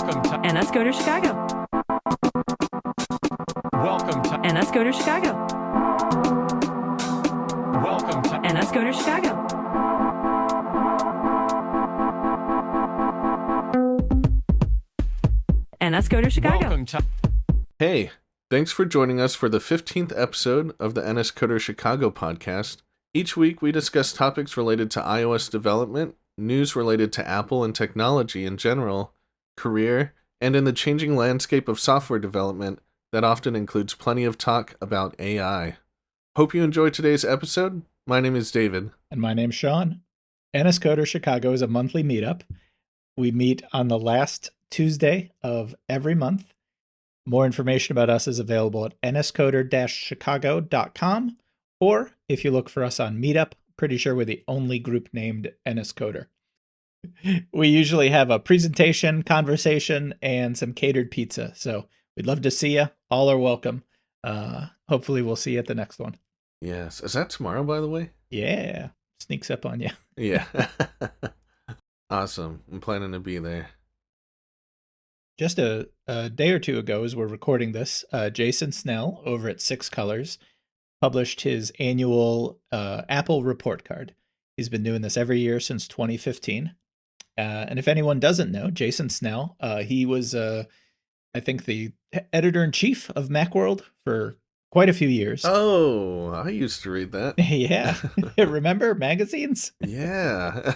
Welcome to NSCoder Chicago. Welcome to NSCoder Chicago. Welcome to NSCoder Chicago. NSCoder Chicago. Welcome to Hey, thanks for joining us for the 15th episode of the NSCoder Chicago podcast. Each week we discuss topics related to iOS development, news related to Apple and technology in general, career, and in the changing landscape of software development that often includes plenty of talk about AI. Hope you enjoy today's episode. My name is David. And my name's Sean. NSCoder Chicago is a monthly meetup. We meet on the last Tuesday of every month. More information about us is available at nscoder-chicago.com, or if you look for us on Meetup, pretty sure we're the only group named NSCoder. We usually have a presentation, conversation, and some catered pizza. So we'd love to see you. All are welcome. Hopefully we'll see you at the next one. Yes. Is that tomorrow, by the way? Yeah. Sneaks up on you. Yeah. Awesome. I'm planning to be there. Just a day or two ago, as we're recording this, Jason Snell over at Six Colors published his annual Apple report card. He's been doing this every year since 2015. And if anyone doesn't know, Jason Snell, he was, I think, the editor-in-chief of Macworld for quite a few years. Oh, I used to read that. Yeah. Remember magazines? Yeah.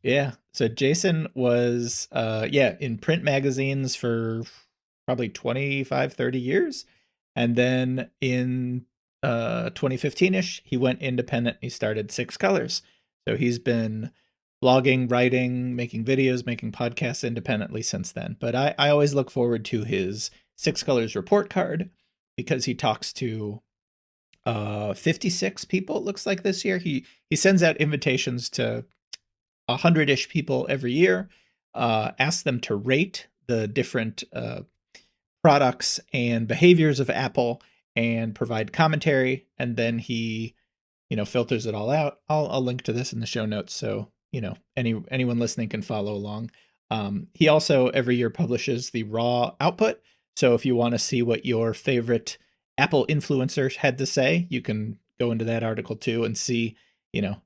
Yeah. So Jason was, in print magazines for probably 25, 30 years. And then in 2015-ish, he went independent. He started Six Colors. So he's been blogging, writing, making videos, making podcasts independently since then. But I always look forward to his Six Colors report card because he talks to 56 people, it looks like this year. He sends out invitations to 100-ish people every year, asks them to rate the different products and behaviors of Apple and provide commentary. And then he, filters it all out. I'll link to this in the show notes. So, anyone listening can follow along. He also every year publishes the raw output. So if you want to see what your favorite Apple influencers had to say, you can go into that article too and see,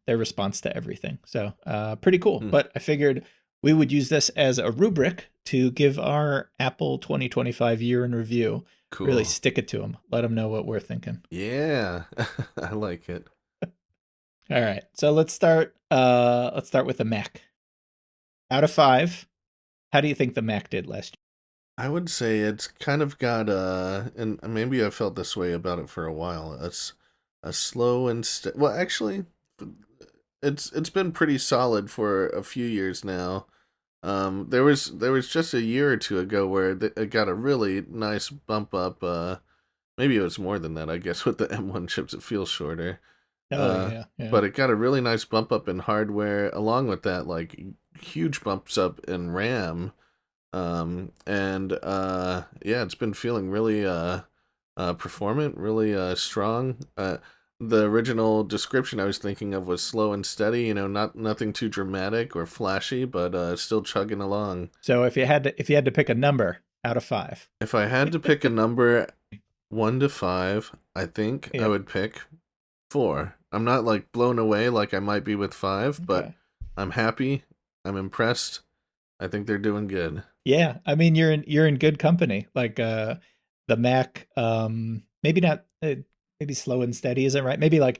their response to everything. So pretty cool. But I figured we would use this as a rubric to give our Apple 2025 year in review. Cool. Really stick it to them. Let them know what we're thinking. Yeah. I like it. All right. So let's start with the Mac. Out of 5, how do you think the Mac did last year? I would say it's kind of got and maybe I felt this way about it for a while. It's a slow and well, actually, it's been pretty solid for a few years now. There was just a year or two ago where it got a really nice bump up. Maybe it was more than that. I guess with the M1 chips, it feels shorter. Yeah. But it got a really nice bump up in hardware, along with that, like huge bumps up in RAM. It's been feeling really performant, really strong. The original description I was thinking of was slow and steady, nothing too dramatic or flashy, but still chugging along. So if you had to pick a number out of 5. If I had to pick a number 1 to 5, I think I would pick 4. I'm not like blown away like I might be with 5, but I'm happy. I'm impressed. I think they're doing good. Yeah, I mean you're in good company. Like the Mac, maybe not, maybe slow and steady isn't right. Maybe like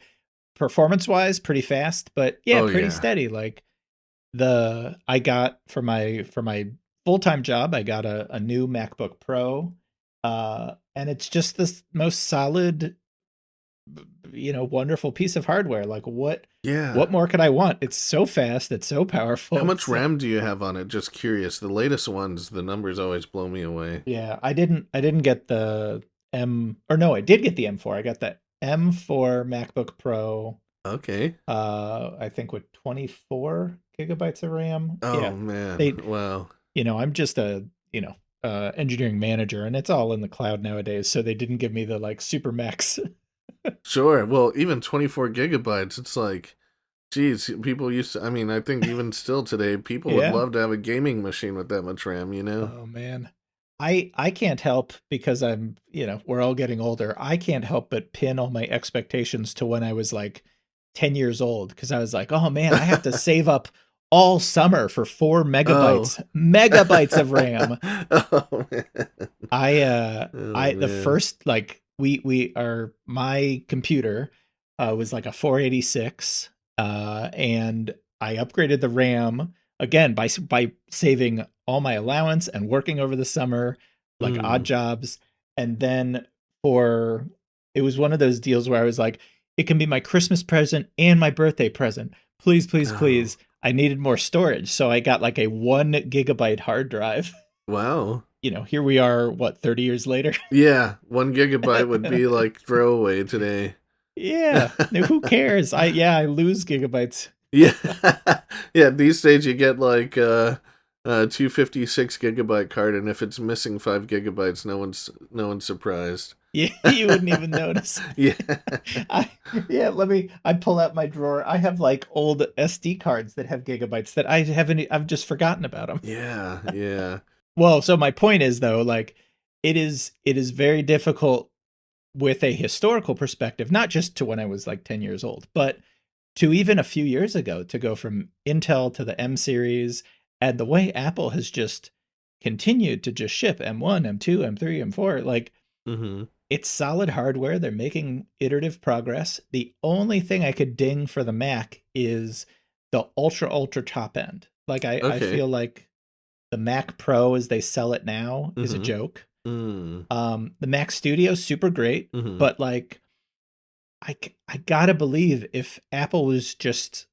performance wise, pretty fast, but pretty steady. Like I got for my full time job, I got a new MacBook Pro, and it's just this most solid, wonderful piece of hardware. Like what more could I want? It's so fast. It's so powerful. How much RAM do you have on it? Just curious. The latest ones, the numbers always blow me away. Yeah, I didn't get the I did get the M4. I got the M4 MacBook Pro. Okay. I think with 24 gigabytes of RAM. Oh man. Wow. I'm just a, engineering manager, and it's all in the cloud nowadays. So they didn't give me the like super max. Sure. Well, even 24 gigabytes, it's like Geez, people used to, I mean, I think even still today, people would Yeah. love to have a gaming machine with that much RAM, you know? Oh man. I can't help because I'm, we're all getting older. I can't help but pin all my expectations to when I was like 10 years old because I was like, "Oh man, I have to save up all summer for 4 Oh. megabytes of RAM." Oh, man. Oh, The man. first like we are my computer was like a 486 and I upgraded the RAM again by saving all my allowance and working over the summer like odd Mm. jobs, and then for it was one of those deals where I was like, it can be my Christmas present and my birthday present, please, please, Oh, please. I needed more storage, so I got like a 1 gigabyte hard drive. wow. Here we are, what, 30 years later? Yeah, 1 gigabyte would be like throwaway today. Yeah. No, who cares? I lose gigabytes. Yeah. Yeah, these days you get like a 256 gigabyte card, and if it's missing 5 gigabytes, no one's surprised. Yeah, you wouldn't even notice. Yeah. I I pull out my drawer. I have like old SD cards that have gigabytes that I've just forgotten about them. Yeah, yeah. Well, so my point is though, like it is very difficult with a historical perspective, not just to when I was like 10 years old, but to even a few years ago, to go from Intel to the M series, and the way Apple has just continued to just ship M1, M2, M3, M4, like Mhm. it's solid hardware. They're making iterative progress. The only thing I could ding for the Mac is the ultra top end. Like I Okay. feel like the Mac Pro as they sell it now is a Mhm. joke. Mm. The Mac Studio super great, Mhm. but like I gotta believe if Apple was just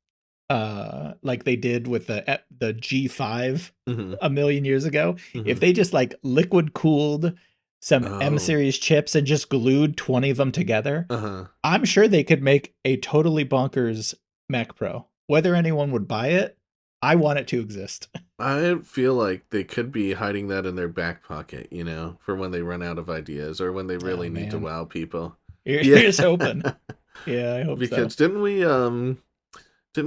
like they did with the G5 Mhm. a million years ago, if Mhm. they just like liquid cooled some M Oh. series chips and just glued 20 of them together, Uh-huh. I'm sure they could make a totally bonkers Mac Pro. Whether anyone would buy it, I want it to exist. I feel like they could be hiding that in their back pocket, for when they run out of ideas or when they Oh really need to man. wow people. Yeah. Here's hoping. Yeah, I hope so. Because didn't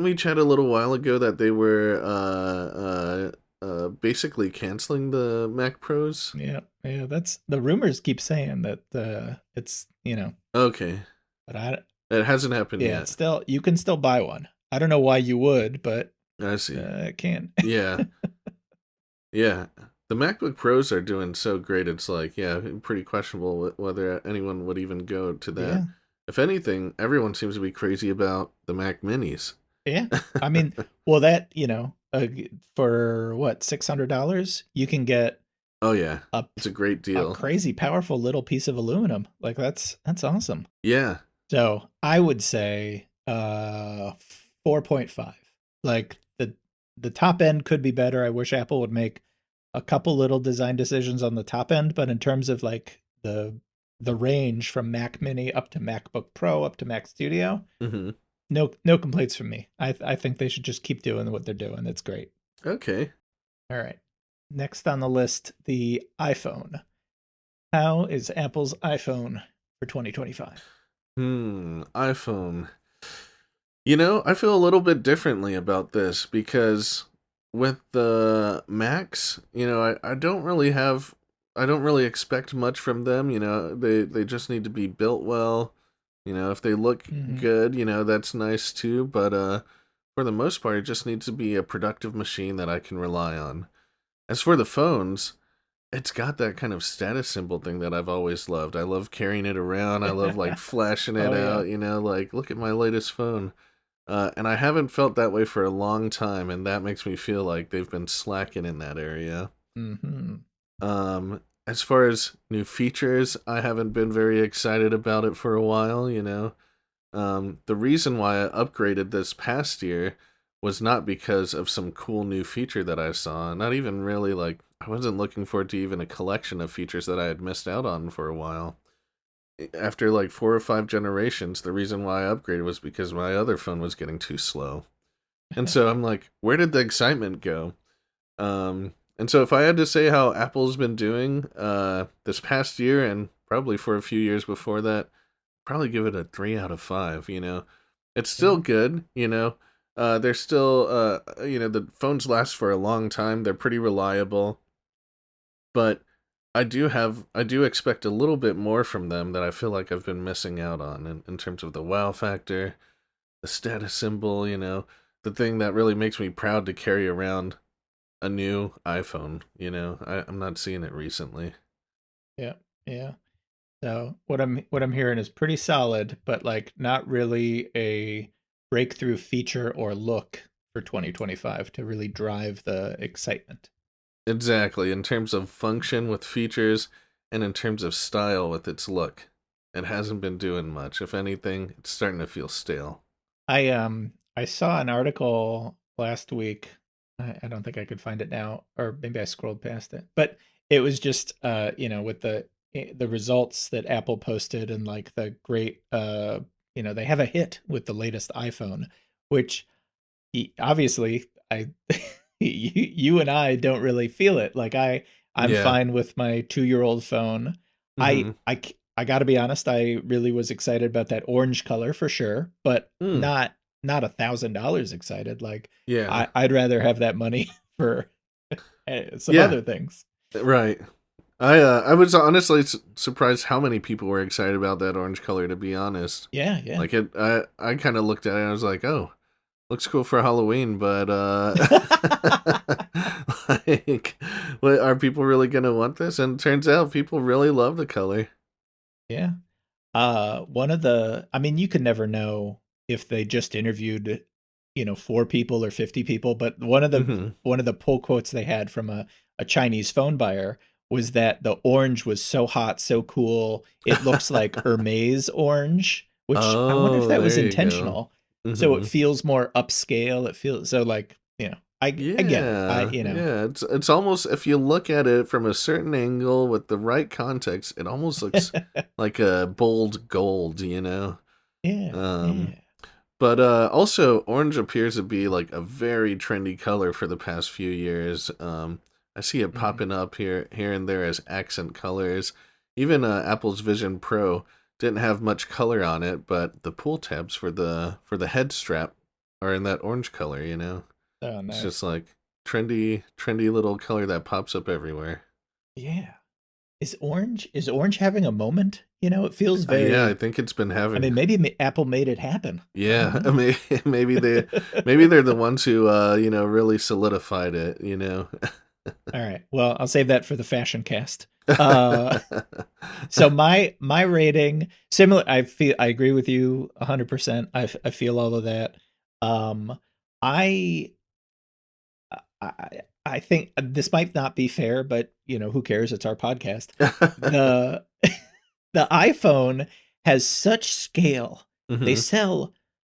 we chat a little while ago that they were basically canceling the Mac Pros? Yeah, yeah, that's the rumors keep saying that it's, Okay. but I It hasn't happened yeah, yet. it's still you can still buy one. I don't know why you would, but I see. it can. Yeah. Yeah. The MacBook Pros are doing so great. It's like, yeah, pretty questionable whether anyone would even go to that. Yeah. If anything, everyone seems to be crazy about the Mac Minis. Yeah. I mean, well that, for what, $600, you can get Oh yeah, a it's a great a deal. crazy powerful little piece of aluminum. Like that's awesome. Yeah. So, I would say 4.5. Like the top end could be better. I wish Apple would make a couple little design decisions on the top end, but in terms of like the range from Mac Mini up to MacBook Pro up to Mac Studio, Hmm. no complaints from me. I think they should just keep doing what they're doing. It's great. Okay. All right. Next on the list, the iPhone. How is Apple's iPhone for 2025? iPhone. I feel a little bit differently about this because with the Macs, I don't really expect much from them. They just need to be built well. If they look Hmm. good, that's nice too. But for the most part, it just needs to be a productive machine that I can rely on. As for the phones, it's got that kind of status symbol thing that I've always loved. I love carrying it around. I love like flashing it Oh yeah. out, like look at my latest phone. And I haven't felt that way for a long time, and that makes me feel like they've been slacking in that area. Hmm. As far as new features, I haven't been very excited about it for a while. The reason why I upgraded this past year was not because of some cool new feature that I saw. Not even really like, I wasn't looking forward to even a collection of features that I had missed out on for a while. After like 4 or 5 generations, the reason why I upgraded was because my other phone was getting too slow. And so I'm like, where did the excitement go? And so if I had to say how Apple's been doing this past year and probably for a few years before that, probably give it a 3 out of 5. It's still Yeah. good. They're still, the phones last for a long time. They're pretty reliable, but I do expect a little bit more from them that I feel like I've been missing out on in terms of the wow factor, the status symbol, the thing that really makes me proud to carry around a new iPhone. I'm not seeing it recently. Yeah, yeah. So what I'm hearing is pretty solid, but like not really a breakthrough feature or look for 2025 to really drive the excitement. Exactly, in terms of function with features and in terms of style with its look. It hasn't been doing much. If anything, it's starting to feel stale. I saw an article last week. I don't think I could find it now, or maybe I scrolled past it. But it was just with the results that Apple posted and like the great they have a hit with the latest iPhone, which obviously I you and I don't really feel it. Like I'm Yeah. fine with my 2-year-old phone. Mm-hmm. I got to be honest, I really was excited about that orange color for sure, but Mm. not $1,000 excited. Like Yeah. I'd rather have that money for some Yeah. other things. Right. I was honestly surprised how many people were excited about that orange color. To be honest, Yeah, yeah. like I kind of looked at it and I was like, oh, looks cool for Halloween, but like, what, are people really gonna want this? And it turns out people really love the color. Yeah. I mean, you could never know if they just interviewed, 4 people or 50 people, but Mm-hmm. one of the pull quotes they had from a Chinese phone buyer was that the orange was so hot, so cool, it looks like Hermes orange, which I wonder if Oh, that was there you go. intentional. So it Mm-hmm. feels more upscale. It feels so like, I get it. Yeah. It's almost, if you look at it from a certain angle with the right context, it almost looks like a bold gold. Yeah, Um, yeah. but also orange appears to be like a very trendy color for the past few years. I see it Mhm. popping up here and there as accent colors. Even Apple's Vision Pro didn't have much color on it, but the pull tabs for the head strap are in that orange color. Oh, It's just nice. like trendy little color that pops up everywhere. Yeah. Is orange having a moment? It feels Yeah, I very. think it's been I having. mean, maybe Apple made it happen. I don't Yeah, know. maybe they're the ones who really solidified it. All right. Well, I'll save that for the fashion cast. Uh, so my rating similar. I agree with you 100%. I feel all of that. Um, I I think this might not be fair, but who cares? It's our podcast. The the iPhone has such scale. They Mhm. sell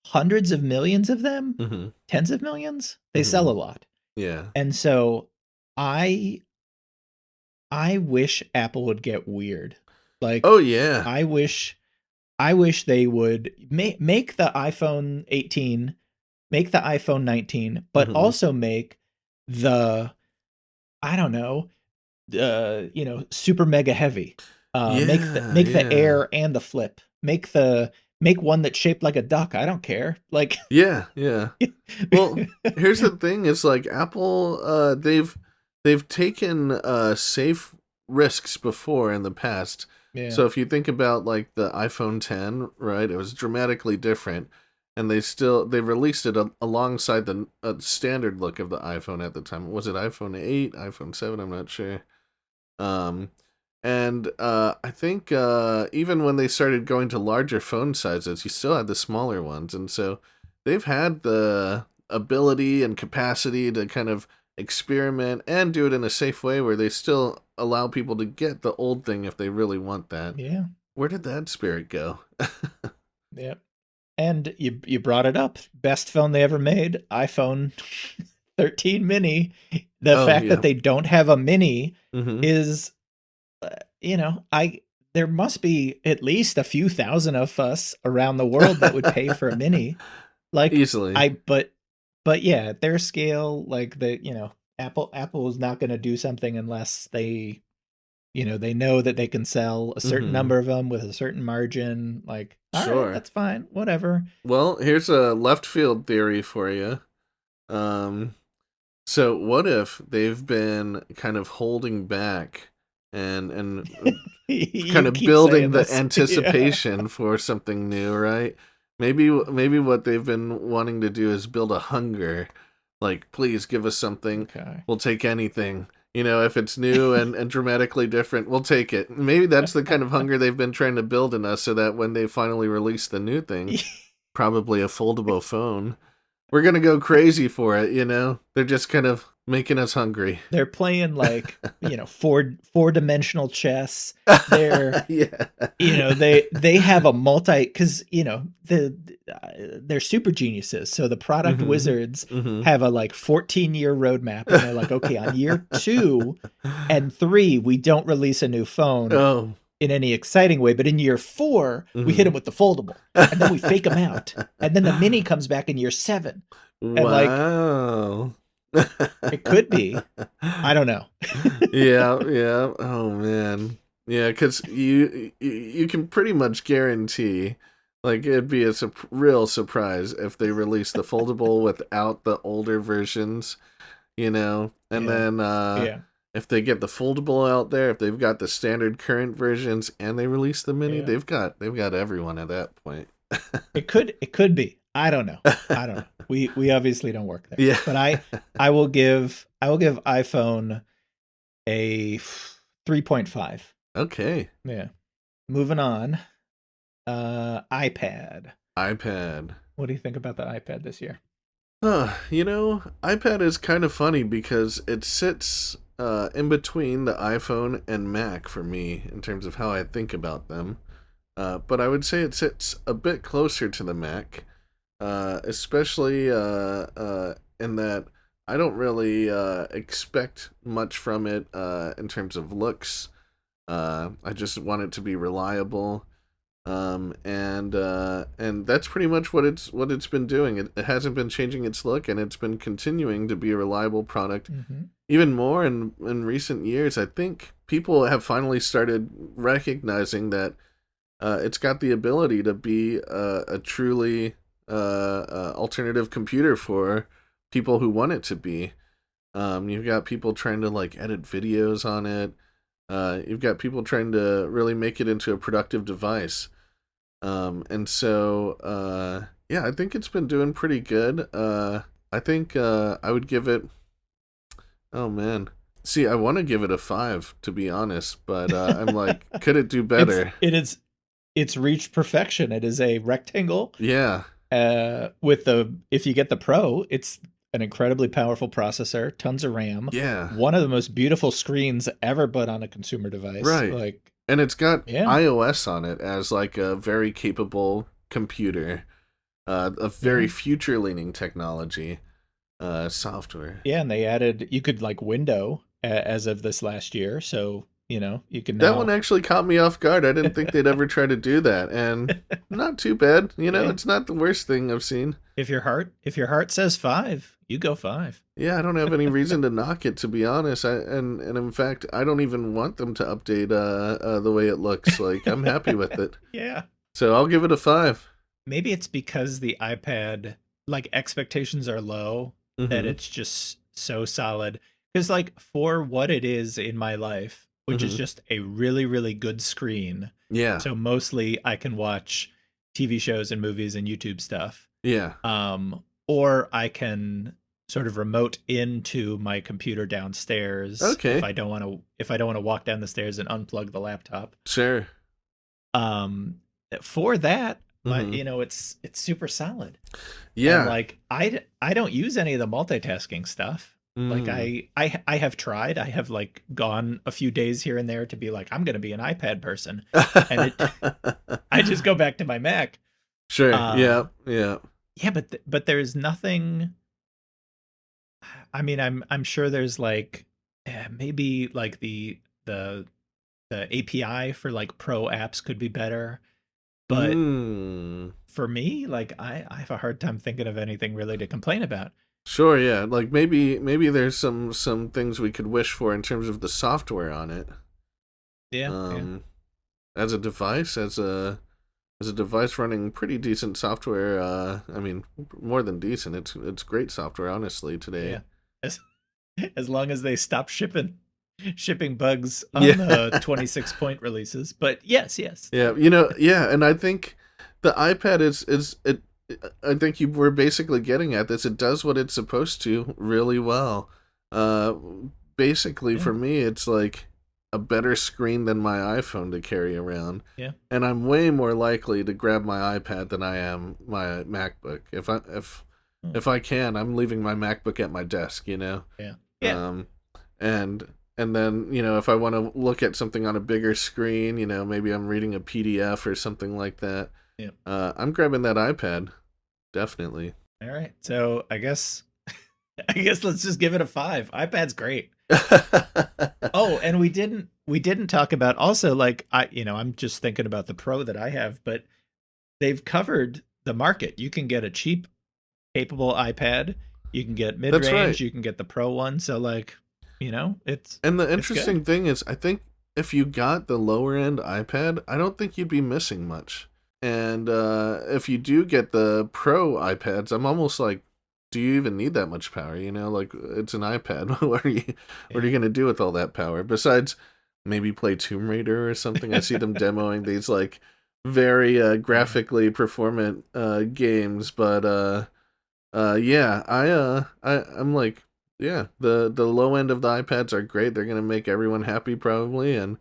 hundreds of millions of them, Mhm. tens of millions. They sell a Mhm. lot. Yeah. And so I I wish Apple would get weird. Oh Like yeah. I wish they would make the iPhone 18, make the iPhone 19, but Mhm. also make the I don't know, super mega heavy. Make the Yeah, make the yeah. Air and the Flip. Make one that's shaped like a duck. I don't care. Like, Yeah, yeah. Well, here's the thing, is like Apple they've taken safe risks before in the past. yeah, So if you think about like the iPhone 10, right? It was dramatically different, and they released it alongside the standard look of the iPhone at the time. Was it iPhone 8, iPhone 7? I'm not sure. Um and I think even when they started going to larger phone sizes, you still had the smaller ones. And so they've had the ability and capacity to kind of experiment and do it in a safe way where they still allow people to get the old thing if they really want that. yeah, Where did that spirit go? yeah. And you brought it up. Best phone they ever made, iPhone 13 mini. The Oh, fact that yeah. they don't have a mini Mm-hmm. is, I there must be at least a few thousand of us around the world that would pay for a mini. Like Easily. I but yeah, at their scale, like Apple is not going to do something unless they they know that they can sell a certain Mhm. number of them with a certain margin. Like, all right, Sure. that's fine, whatever. Well, here's a left field theory for you. Um, so what if they've been kind of holding back and kind You of keep building saying the this. Yeah. anticipation for something new, right? Maybe what they've been wanting to do is build a hunger, like please give us something, Okay. we'll take anything. If it's new and dramatically different, we'll take it. Maybe that's the kind of hunger they've been trying to build in us so that when they finally release the new thing, probably a foldable phone, we're gonna go crazy for it. They're just kind of making us hungry. They're playing like, four-dimensional chess. They're Yeah. they have a multi, because they're super geniuses, so the product Mm-hmm. wizards Mm-hmm. have a like 14-year roadmap, and they're like, okay, on year 2 and 3 we don't release a new phone Oh. in any exciting way, but in year 4 we hit Mm-hmm. them with the foldable, and then we fake them out, and then the mini comes back in year 7, and like, Wow. it could be, I don't know. Yeah, yeah. Oh man. Yeah, because you can pretty much guarantee, like it'd be a real surprise if they release the foldable without the older versions, and Yeah, then yeah. if they get the foldable out there, if they've got the standard current versions and they release the mini, Yeah. they've got everyone at that point. It could be. I don't know. I don't know. We obviously don't work there. Yeah. But I will give iPhone a 3.5. Okay. Yeah. Moving on. iPad. iPad. What do you think about the iPad this year? iPad is kind of funny because it sits in between the iPhone and Mac for me in terms of how I think about them. But I would say it sits a bit closer to the Mac, especially in that I don't really expect much from it in terms of looks. I just want it to be reliable. And that's pretty much what it's been doing. It hasn't been changing its look, and it's been continuing to be a reliable product. Mm-hmm. Even more in recent years, I think people have finally started recognizing that it's got the ability to be a truly alternative computer for people who want it to be. You've got people trying to like edit videos on it. You've got people trying to really make it into a productive device. And so, yeah, I think it's been doing pretty good. I think I would give it. Oh man, see, I want to give it a 5 to be honest, but I'm like, could it do It's better? it is it's reached perfection. It is a rectangle. Yeah, With the if you get the Pro, it's an incredibly powerful processor, tons of RAM, yeah, one of the most beautiful screens ever put on a consumer device. right. Like, And it's got yeah, iOS on it as like a very capable computer, a yeah, very future-leaning technology, software. yeah. And they added, you could like window as of this last year, so you can That one now. actually caught me off guard. I didn't think they'd ever try to do that, and not too bad. Yeah. It's not the worst thing I've seen. If your heart says 5, you go 5. Yeah, I don't have any reason to knock it, to be honest. And in fact, I don't even want them to update the way it looks. Like I'm happy with it, Yeah. so I'll give it a 5. Maybe it's because the iPad, like, expectations are low, that Mm-hmm. it's just so solid. Because, like, for what it is in my life, which is Mm-hmm. just a really, really good screen. Yeah. So mostly I can watch TV shows and movies and YouTube stuff. Yeah. Or I can sort of remote into my computer downstairs Okay. if I don't want to walk down the stairs and unplug the laptop. Sure. Um, for that, Mm-hmm. it's super solid. And Yeah. like, I don't use any of the multitasking stuff. Like, Mm. I have tried. I have like gone a few days here and there to be like, I'm going to be an iPad person, and I just go back to my Mac. Sure. Uh, Yeah. Yeah. yeah, but there's nothing. I mean, I'm sure there's like, maybe like the API for like pro apps could be better, but Mm. for me, like, I have a hard time thinking of anything really to complain about. Sure, yeah. Like maybe there's some things we could wish for in terms of the software on it. Yeah. As a device, as a device running pretty decent software. I mean, more than decent. It's great software, honestly, today. Yeah. As, as long as they stop shipping bugs on the Yeah. 26 point releases. But yes. Yeah, yeah, and I think the iPad is it. I think you were basically getting at this. It does what it's supposed to really well. Uh, Basically Yeah. for me, it's like a better screen than my iPhone to carry around, Yeah. and I'm way more likely to grab my iPad than I am my MacBook. If I can, I'm leaving my MacBook at my desk. Yeah. Um, and and then if I want to look at something on a bigger screen, maybe I'm reading a PDF or something like that. Yeah. I'm grabbing that iPad, definitely. All right. So I guess let's just give it a 5. iPad's great. Oh, and we didn't talk about also, like, I'm just thinking about the Pro that I have, but they've covered the market. You can get a cheap, capable iPad. You can get mid-range. That's right. You can get the Pro one. So, like, it's And the it's interesting good. thing is, I think if you got the lower end iPad, I don't think you'd be missing much. And if you do get the Pro iPads, I'm almost like, do you even need that much power? Like, it's an iPad. What are you gonna do with all that power besides maybe play Tomb Raider or something? I see them demoing these like very graphically performant games, but yeah, I'm like, yeah, the low end of the iPads are great. They're gonna make everyone happy probably, and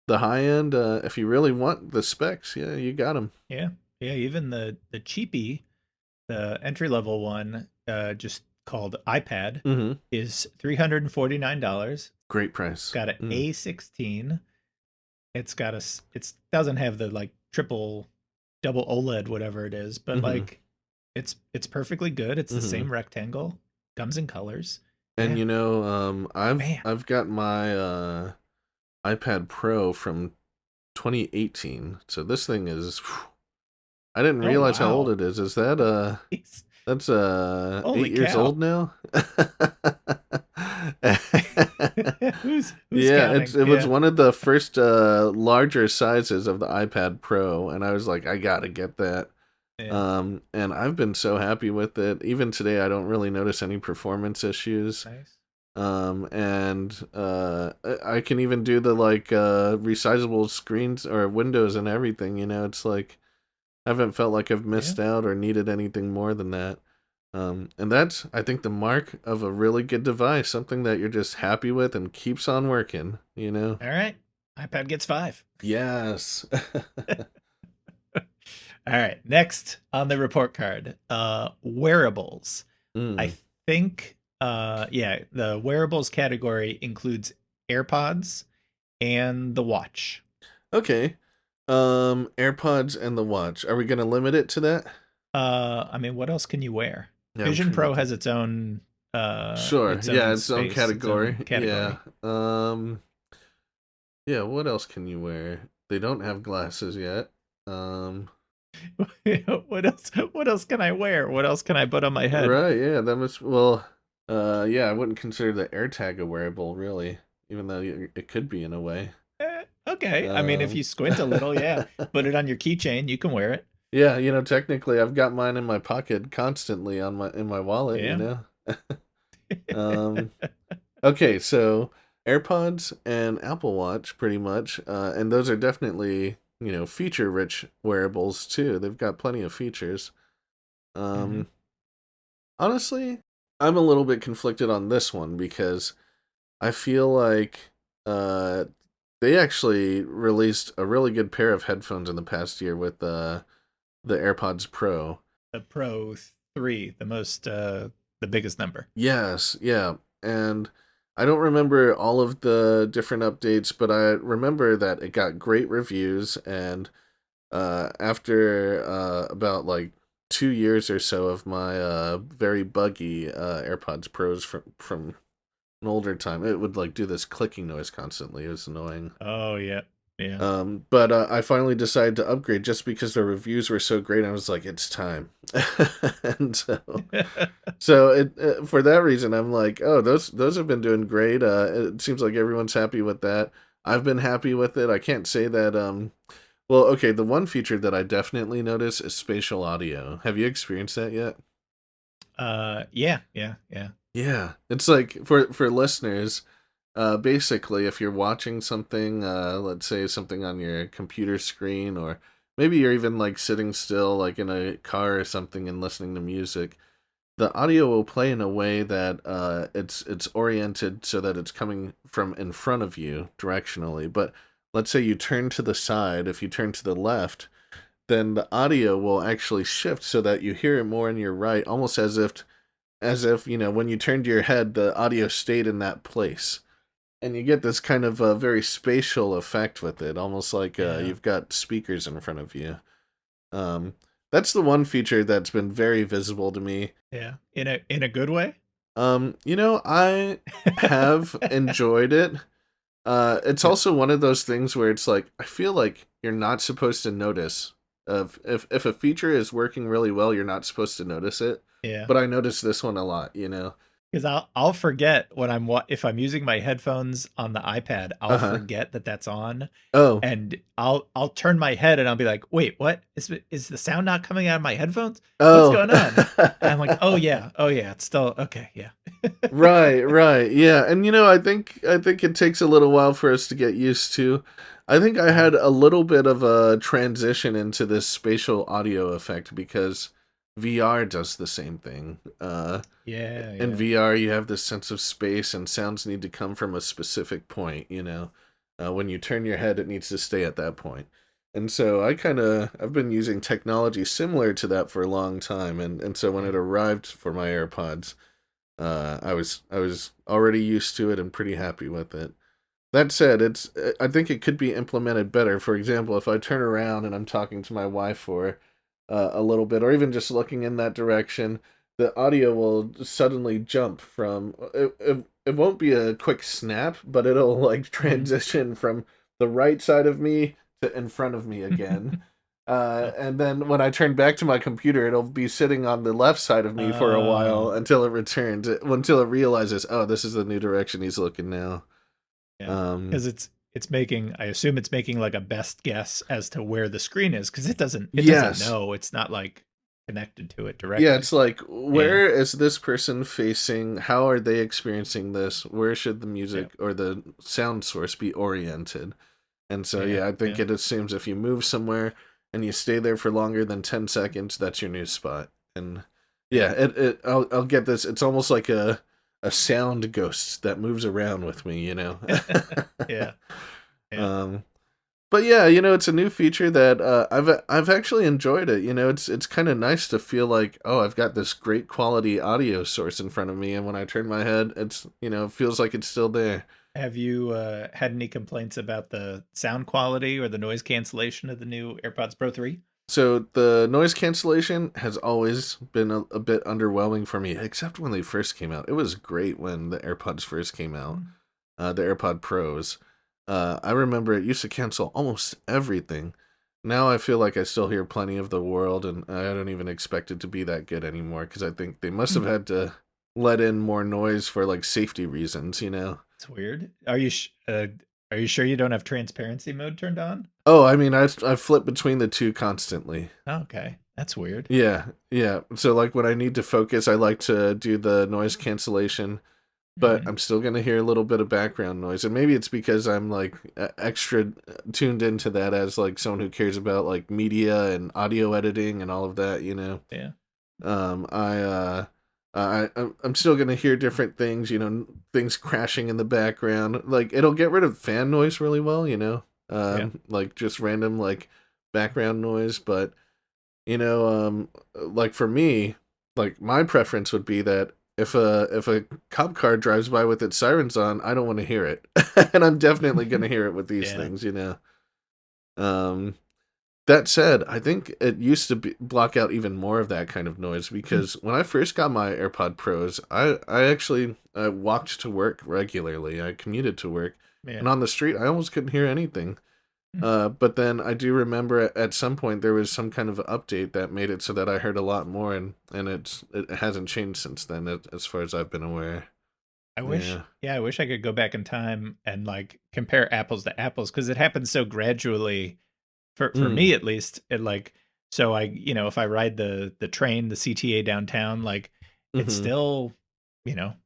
the high end, if you really want the specs, yeah, you got them. Yeah. Even the cheapie, the entry level one, just called iPad, Mm-hmm. is $349. Great price. Got an A16. It's got it doesn't have the like triple double OLED whatever it is, but like it's perfectly good. It's the same rectangle, comes in colors. And Man. I've got my iPad Pro from 2018. So this thing is I didn't realize how old Wow. it is. Is that that's Holy 8 years cow. old now? Who's Yeah, counting? it was one of the first larger sizes of the iPad Pro, and I was like, I gotta get that. Yeah. And I've been so happy with it. Even today, I don't really notice any performance issues. Nice. And I can even do the like resizable screens or windows and everything. It's like I haven't felt like I've missed out or needed anything more than that. And that's, I think, the mark of a really good device, something that you're just happy with and keeps on working, All right. iPad gets 5. Yes. All right. Next on the report card, wearables. I think the wearables category includes AirPods and the watch. Okay. AirPods and the watch. Are we going to limit it to that? I mean, what else can you wear? Yeah, Vision Pro has its own sure. its Yeah, own its own space, category. category. Yeah. Yeah, what else can you wear? They don't have glasses yet. What else can I wear? What else can I put on my head? Right, yeah, yeah, I wouldn't consider the AirTag a wearable, really, even though it could be in a way. Okay. I mean, if you squint a little, yeah. Put it on your keychain, you can wear it. Yeah, technically I've got mine in my pocket constantly in my wallet, Yeah. Okay, so AirPods and Apple Watch pretty much, and those are definitely, feature-rich wearables too. They've got plenty of features. Honestly, I'm a little bit conflicted on this one because I feel like they actually released a really good pair of headphones in the past year with the AirPods Pro. The Pro 3, the biggest number. Yes, yeah. And I don't remember all of the different updates, but I remember that it got great reviews, and after about like 2 years or so of my very buggy AirPods Pros from an older time, it would like do this clicking noise constantly. It was annoying. Oh yeah. Yeah. But I finally decided to upgrade just because the reviews were so great. I was like, it's time. And so it for that reason, I'm like, oh, those have been doing great. It seems like everyone's happy with that. I've been happy with it. I can't say that. Well, okay. The one feature that I definitely notice is spatial audio. Have you experienced that yet? Yeah. Yeah, it's like for listeners, basically, if you're watching something, let's say something on your computer screen, or maybe you're even like sitting still, like in a car or something, and listening to music, the audio will play in a way that it's oriented so that it's coming from in front of you directionally. But let's say you turn to the side, if you turn to the left, then the audio will actually shift so that you hear it more in your right, almost as if when you turned your head, the audio stayed in that place, and you get this kind of a very spatial effect with it, almost like Yeah. you've got speakers in front of you. um, that's the one feature that's been very visible to me. Yeah. In a good way? I have enjoyed it. It's Yeah. also one of those things where it's like, I feel like you're not supposed to notice. If a feature is working really well, you're not supposed to notice it. Yeah. But I noticed this one a lot. Because I'll forget when if I'm using my headphones on the iPad, I'll Uh-huh. forget that that's on, Oh. and I'll turn my head and I'll be like, wait, what is the sound not coming out of my headphones? What's Oh. going on? And I'm like, oh yeah, it's still okay, yeah. Right. Yeah. And I think it takes a little while for us to get used to. I think I Mhm. had a little bit of a transition into this spatial audio effect because VR does the same thing. Yeah, In yeah. VR, you have this sense of space, and sounds need to come from a specific point. When you turn your head, it needs to stay at that point. And so I've been using technology similar to that for a long time, and so when Yeah. it arrived for my AirPods, I was already used to it and pretty happy with it. That said, I think it could be implemented better. For example, if I turn around and I'm talking to my wife for a little bit, or even just looking in that direction, the audio will suddenly jump from it won't be a quick snap, but it'll like Mhm. transition from the right side of me to in front of me again. Huh. And then when I turn back to my computer, it'll be sitting on the left side of me for a while Oh, until it returns, until it realizes, oh, this is the new direction he's looking now. yeah. Um, Because it's making, I assume it's making like a best guess as to where the screen is, because it doesn't yes. know. It's not like connected to it Yeah, directly. it's like, Yeah. where is this person facing? How are they experiencing this? Where should the Yeah. music or the sound source be oriented? And so, Yeah. yeah, I think Yeah. it assumes if you move somewhere and you stay there for longer than 10 seconds, that's your new spot. And Yeah. yeah, I'll get this. It's almost like a sound ghost that moves around with me. Yeah. Yeah. um, but yeah, it's a new feature that I've actually enjoyed it. It's kind of nice to feel like, oh, I've got this great quality audio source in front of me, and when I turn my head, it feels like it's still there. Have you had any complaints about the sound quality or the noise cancellation of the new AirPods Pro 3? So the noise cancellation has always been a bit underwhelming for me, except when they first came out. It was great when the AirPods first came out, Mm. the AirPod Pros. I remember it used to cancel almost everything. Now I feel like I still hear plenty of the world, and I don't even expect it to be that good anymore because I think they must have had to let in more noise for like safety reasons. It's weird. Are you sure you don't have transparency mode turned on? Oh, I mean, I flip between the two constantly. Okay, that's weird. Yeah, yeah. So like when I need to focus, I like to do the noise cancellation, but Mhm. I'm still gonna hear a little bit of background noise, and maybe it's because I'm like extra tuned into that as like someone who cares about like media and audio editing and all of that. Yeah. I I'm still gonna hear different things, things crashing in the background. Like it'll get rid of fan noise really well. Yeah. Like just random like background noise, but like for me, like my preference would be that if a cop car drives by with its sirens on, I don't want to hear it, and I'm definitely gonna hear it with these Yeah. things. Um, that said, I think it used to block out even more of that kind of noise Mm. because when I first got my AirPod Pros, I actually walked to work regularly. I commuted to work, Yeah. and on the street, I almost couldn't hear anything. Mm. But then I do remember at some point there was some kind of update that made it so that I heard a lot more, and it hasn't changed since then, as far as I've been aware. Yeah. I wish I could go back in time and like compare apples to apples because it happens so gradually for Mm. me at least. It like so I if I ride the train, the CTA downtown, like it's Hmm. still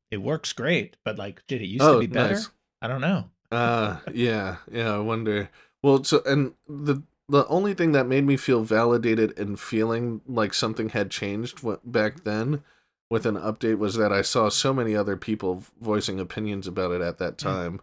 it works great, but like did it used to Oh, be nice. better? I don't know. Yeah, yeah. I wonder. Well, so and the only thing that made me feel validated and feeling like something had changed back then with an update was that I saw so many other people voicing opinions about it at that Mm. time.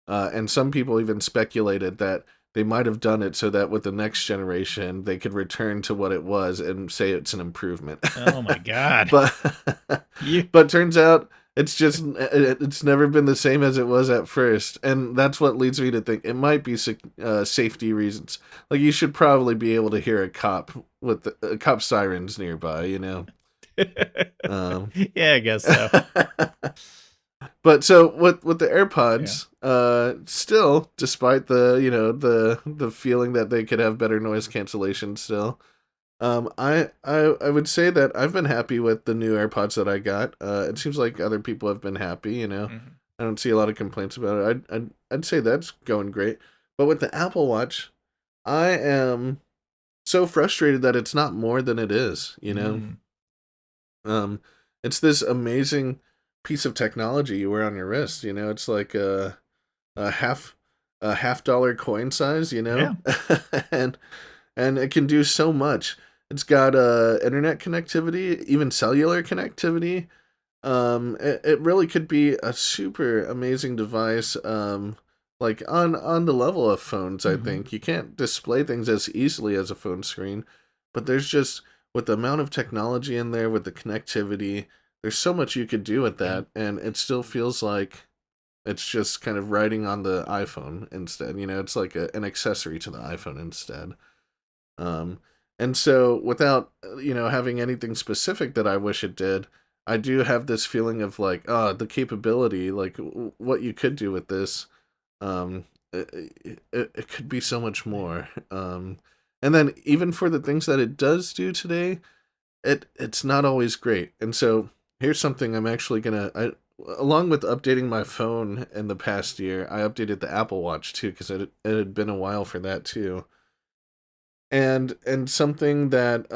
And some people even speculated that they might have done it so that with the next generation they could return to what it was and say it's an improvement. Oh my god. but You but turns out it's never been the same as it was at first, and that's what leads me to think it might be safety reasons. Like you should probably be able to hear a cop with a cop sirens nearby, you know. Um, Yeah, I guess so. But so with the Yeah. AirPods, still, despite the feeling that they could have better noise cancellation, still, I would say that I've been happy with the new AirPods that I got. It seems like other people have been happy. You know, Mhm. I don't see a lot of complaints about it. I'd say that's going great. But with the Apple Watch, I am so frustrated that it's not more than it is. You know, Mm. um, it's this amazing piece of technology you wear on your wrist. You know, it's like a half dollar coin size. You know, Yeah. and it can do so much. It's got internet connectivity, even cellular connectivity. It really could be a super amazing device. Like on the level of phones, I Mhm. think you can't display things as easily as a phone screen, but there's just with the amount of technology in there, with the connectivity, there's so much you could do with Yeah. that, and it still feels like it's just kind of riding on the iPhone instead. You know, it's like an accessory to the iPhone instead. Um, and so without having anything specific that I wish it did, I do have this feeling of like, the capability, like what you could do with this. Um, it could be so much more. And then even for the things that it does do today, it's not always great. And so here's something I'm actually along with updating my phone in the past year, I updated the Apple Watch too because it had been a while for that too. And something that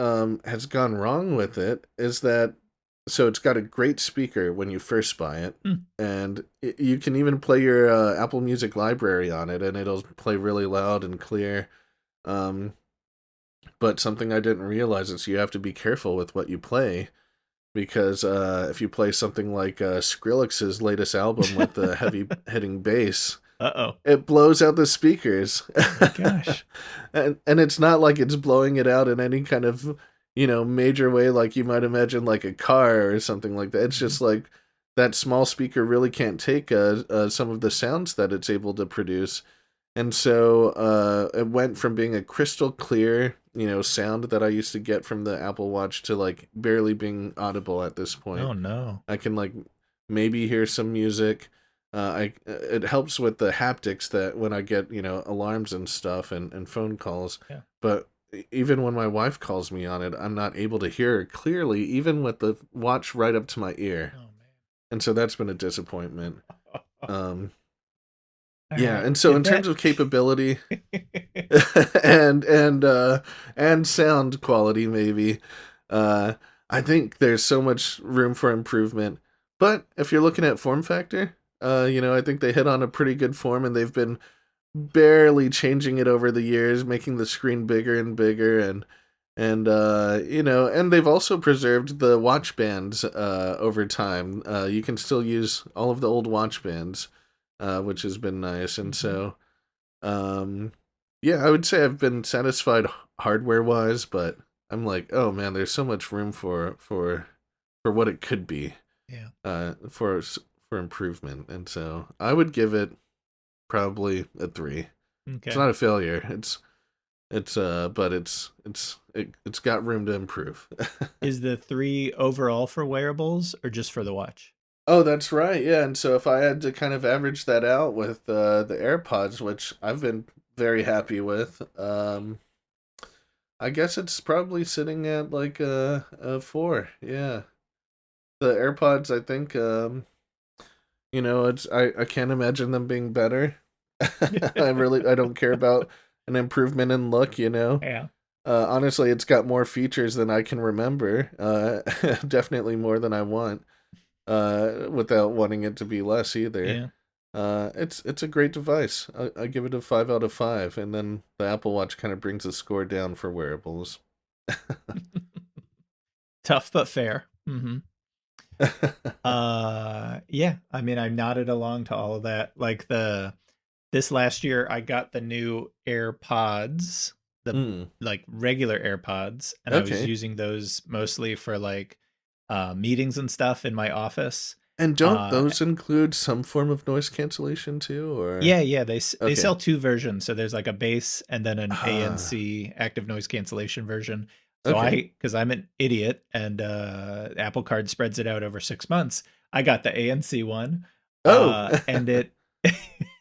has gone wrong with it is that so it's got a great speaker when you first buy it, Mm. and you can even play your Apple Music library on it, and it'll play really loud and clear. Um, but something I didn't realize is you have to be careful with what you play because if you play something like Skrillex's latest album with the heavy hitting bass, Uh-oh. it blows out the speakers. Oh my gosh. And it's not like it's blowing it out in any kind of, major way like you might imagine like a car or something like that. It's Mhm. just like that small speaker really can't take some of the sounds that it's able to produce. And so it went from being a crystal clear, sound that I used to get from the Apple Watch to like barely being audible at this point. Oh no. I can like maybe hear some music. I It helps with the haptics that when I get alarms and stuff and phone calls, Yeah. but even when my wife calls me on it, I'm not able to hear her clearly, even with the watch right up to my ear, Oh and so that's been a disappointment. man. Um, All yeah, right. and so Did in terms that of capability and and sound quality, maybe, uh, I think there's so much room for improvement. But if you're looking at form factor, I think they hit on a pretty good form, and they've been barely changing it over the years, making the screen bigger and bigger, and they've also preserved the watch bands over time. You can still use all of the old watch bands, which has been nice, and Mhm. so. Um, yeah, I would say I've been satisfied hardware wise, but I'm like, oh man, there's so much room for what it could be, Yeah. for improvement, and so I would give it probably a 3. It's Okay. not a failure. But it's got room to improve. Is the 3 overall for wearables or just for the watch? Oh, that's right. Yeah, and so if I had to kind of average that out with the AirPods, which I've been very happy with, I guess it's probably sitting at like a 4. Yeah. The AirPods, I think, I can't imagine them being better. I don't care about an improvement in look. Yeah. Honestly, it's got more features than I can remember. Definitely more than I want. Without wanting it to be less either. Yeah. It's a great device. I give it a 5 out of 5, and then the Apple Watch kind of brings the score down for wearables. Tough but fair. Mm-hmm. Yeah. I mean, I nodded along to all of that. Like this last year, I got the new AirPods, the Mm, like regular AirPods, and I was okay. using those mostly for like meetings and stuff in my office. And don't Uh, those include some form of noise cancellation too, or? yeah, they Okay. sell two versions. So there's like a base and then an Ah, ANC active noise cancellation version. So okay. because I'm an idiot and Apple Card spreads it out over 6 months, I got the ANC one. Oh, And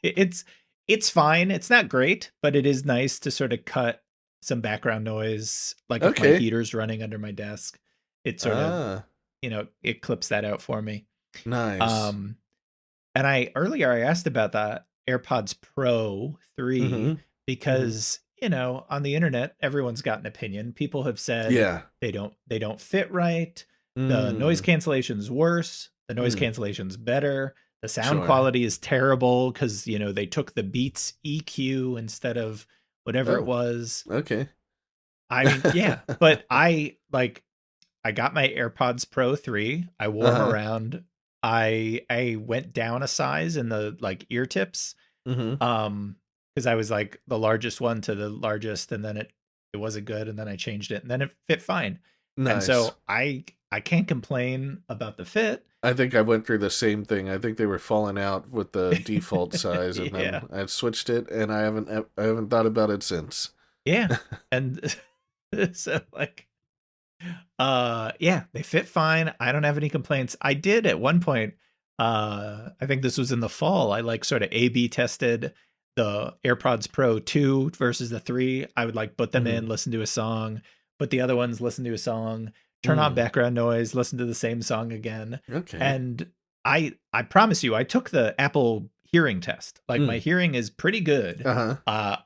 it's it's fine. It's not great, but it is nice to sort of cut some background noise. Like if my okay. heater's running under my desk, it sort of, Ah, it clips that out for me. nice. Um, and I asked about the AirPods Pro 3 Mm-hmm. Mm-hmm. because, on the internet, everyone's got an opinion. People have said Yeah. they don't fit right. The noise Mm, cancellation's worse. The noise mm, cancellation's better. The sound sure. quality is terrible because, they took the Beats EQ instead of whatever it Oh, was. okay. I mean, yeah, but I got my AirPods Pro 3. I wore them Uh-huh. around. I went down a size in the like ear tips. Mm-hmm. Because I was like the largest one to the largest, and then it wasn't good, and then I changed it, and then it fit fine. And Nice. so I can't complain about the fit. I think I went through the same thing. I think they were falling out with the default size, and then Yeah. I switched it, and I haven't thought about it since. Yeah. And so like yeah, they fit fine. I don't have any complaints. I did at one point, I think this was in the fall, I like sort of A/B tested the AirPods Pro 2 versus the 3. I would like put them Hmm. in, listen to a song, put the other ones, listen to a song, turn on Mm. background noise, listen to the same song again. Okay. And I promise you, I took the Apple hearing test. Like my Mm. hearing is pretty good. Uh-huh.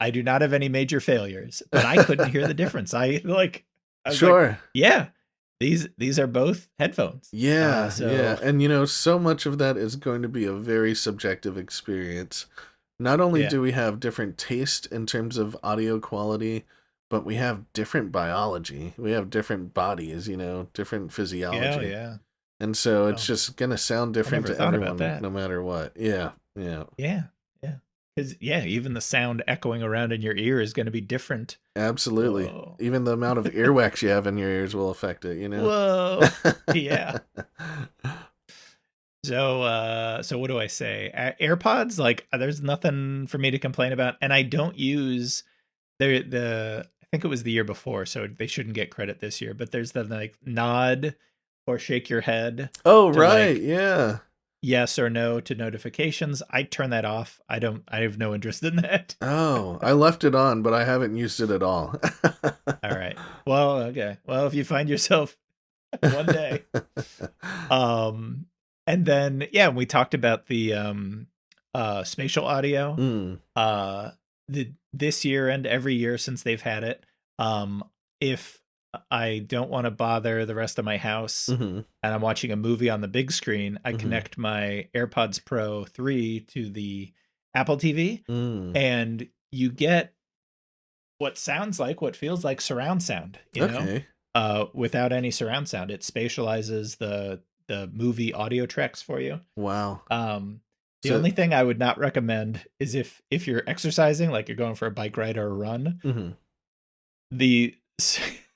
I do not have any major failures, but I couldn't hear the difference. I was like, Sure. yeah, these are both headphones. Yeah, So yeah. And so much of that is going to be a very subjective experience. Not only yeah, do we have different taste in terms of audio quality, but we have different biology. We have different bodies, different yeah, physiology. yeah. And so it's Oh, just gonna sound I different never to thought about everyone that. no matter what. Yeah, yeah. Yeah, yeah. Because yeah, even the sound echoing around in your ear is going to be different. Absolutely. Whoa, Even the amount of earwax you have in your ears will affect it. whoa, yeah. So what do I say? AirPods, like there's nothing for me to complain about, and I don't use the I think it was the year before, so they shouldn't get credit this year. But there's the like nod or shake your head Oh, to right. like Yeah. yes or no to notifications. I turn that off. I have no interest in that. Oh, I left it on, but I haven't used it at all. All right. Well, okay. Well, if you find yourself one day. Um and then yeah, we talked about the spatial audio. Mm. Uh this year and every year since they've had it. If I don't want to bother the rest of my house Mm-hmm. and I'm watching a movie on the big screen, I Mm-hmm. connect my AirPods Pro 3 to the Apple TV, Mm. and you get what feels like surround sound, Okay. without any surround sound. It spatializes the movie audio tracks for you. Wow. Um, the So, only thing I would not recommend is if you're exercising, like you're going for a bike ride or a run, mm-hmm. the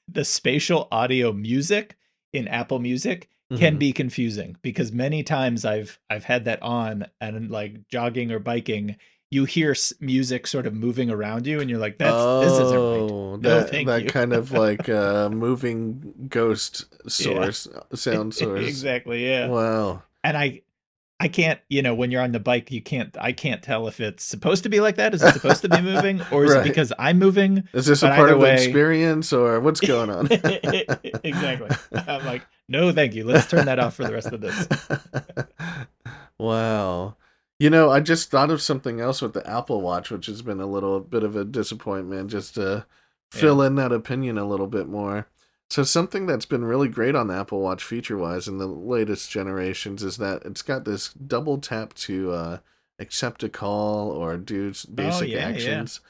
the spatial audio music in Apple Music can Mm-hmm. be confusing because many times I've had that on and like jogging or biking, you hear music sort of moving around you and you're like, this isn't right. Oh, No, that thank that you. kind of like moving ghost Yeah. source, sound source. Exactly, yeah. Wow. And I can't, when you're on the bike, I can't tell if it's supposed to be like that. Is it supposed to be moving or is it Right. because I'm moving? Is this a But part either of the way, experience or what's going on? exactly. I'm like, no, thank you. Let's turn that off for the rest of this. Wow. I just thought of something else with the Apple Watch, which has been a little bit of a disappointment, just to Yeah. fill in that opinion a little bit more. So something that's been really great on the Apple Watch feature-wise in the latest generations is that it's got this double tap to accept a call or do Oh basic yeah, yeah. actions,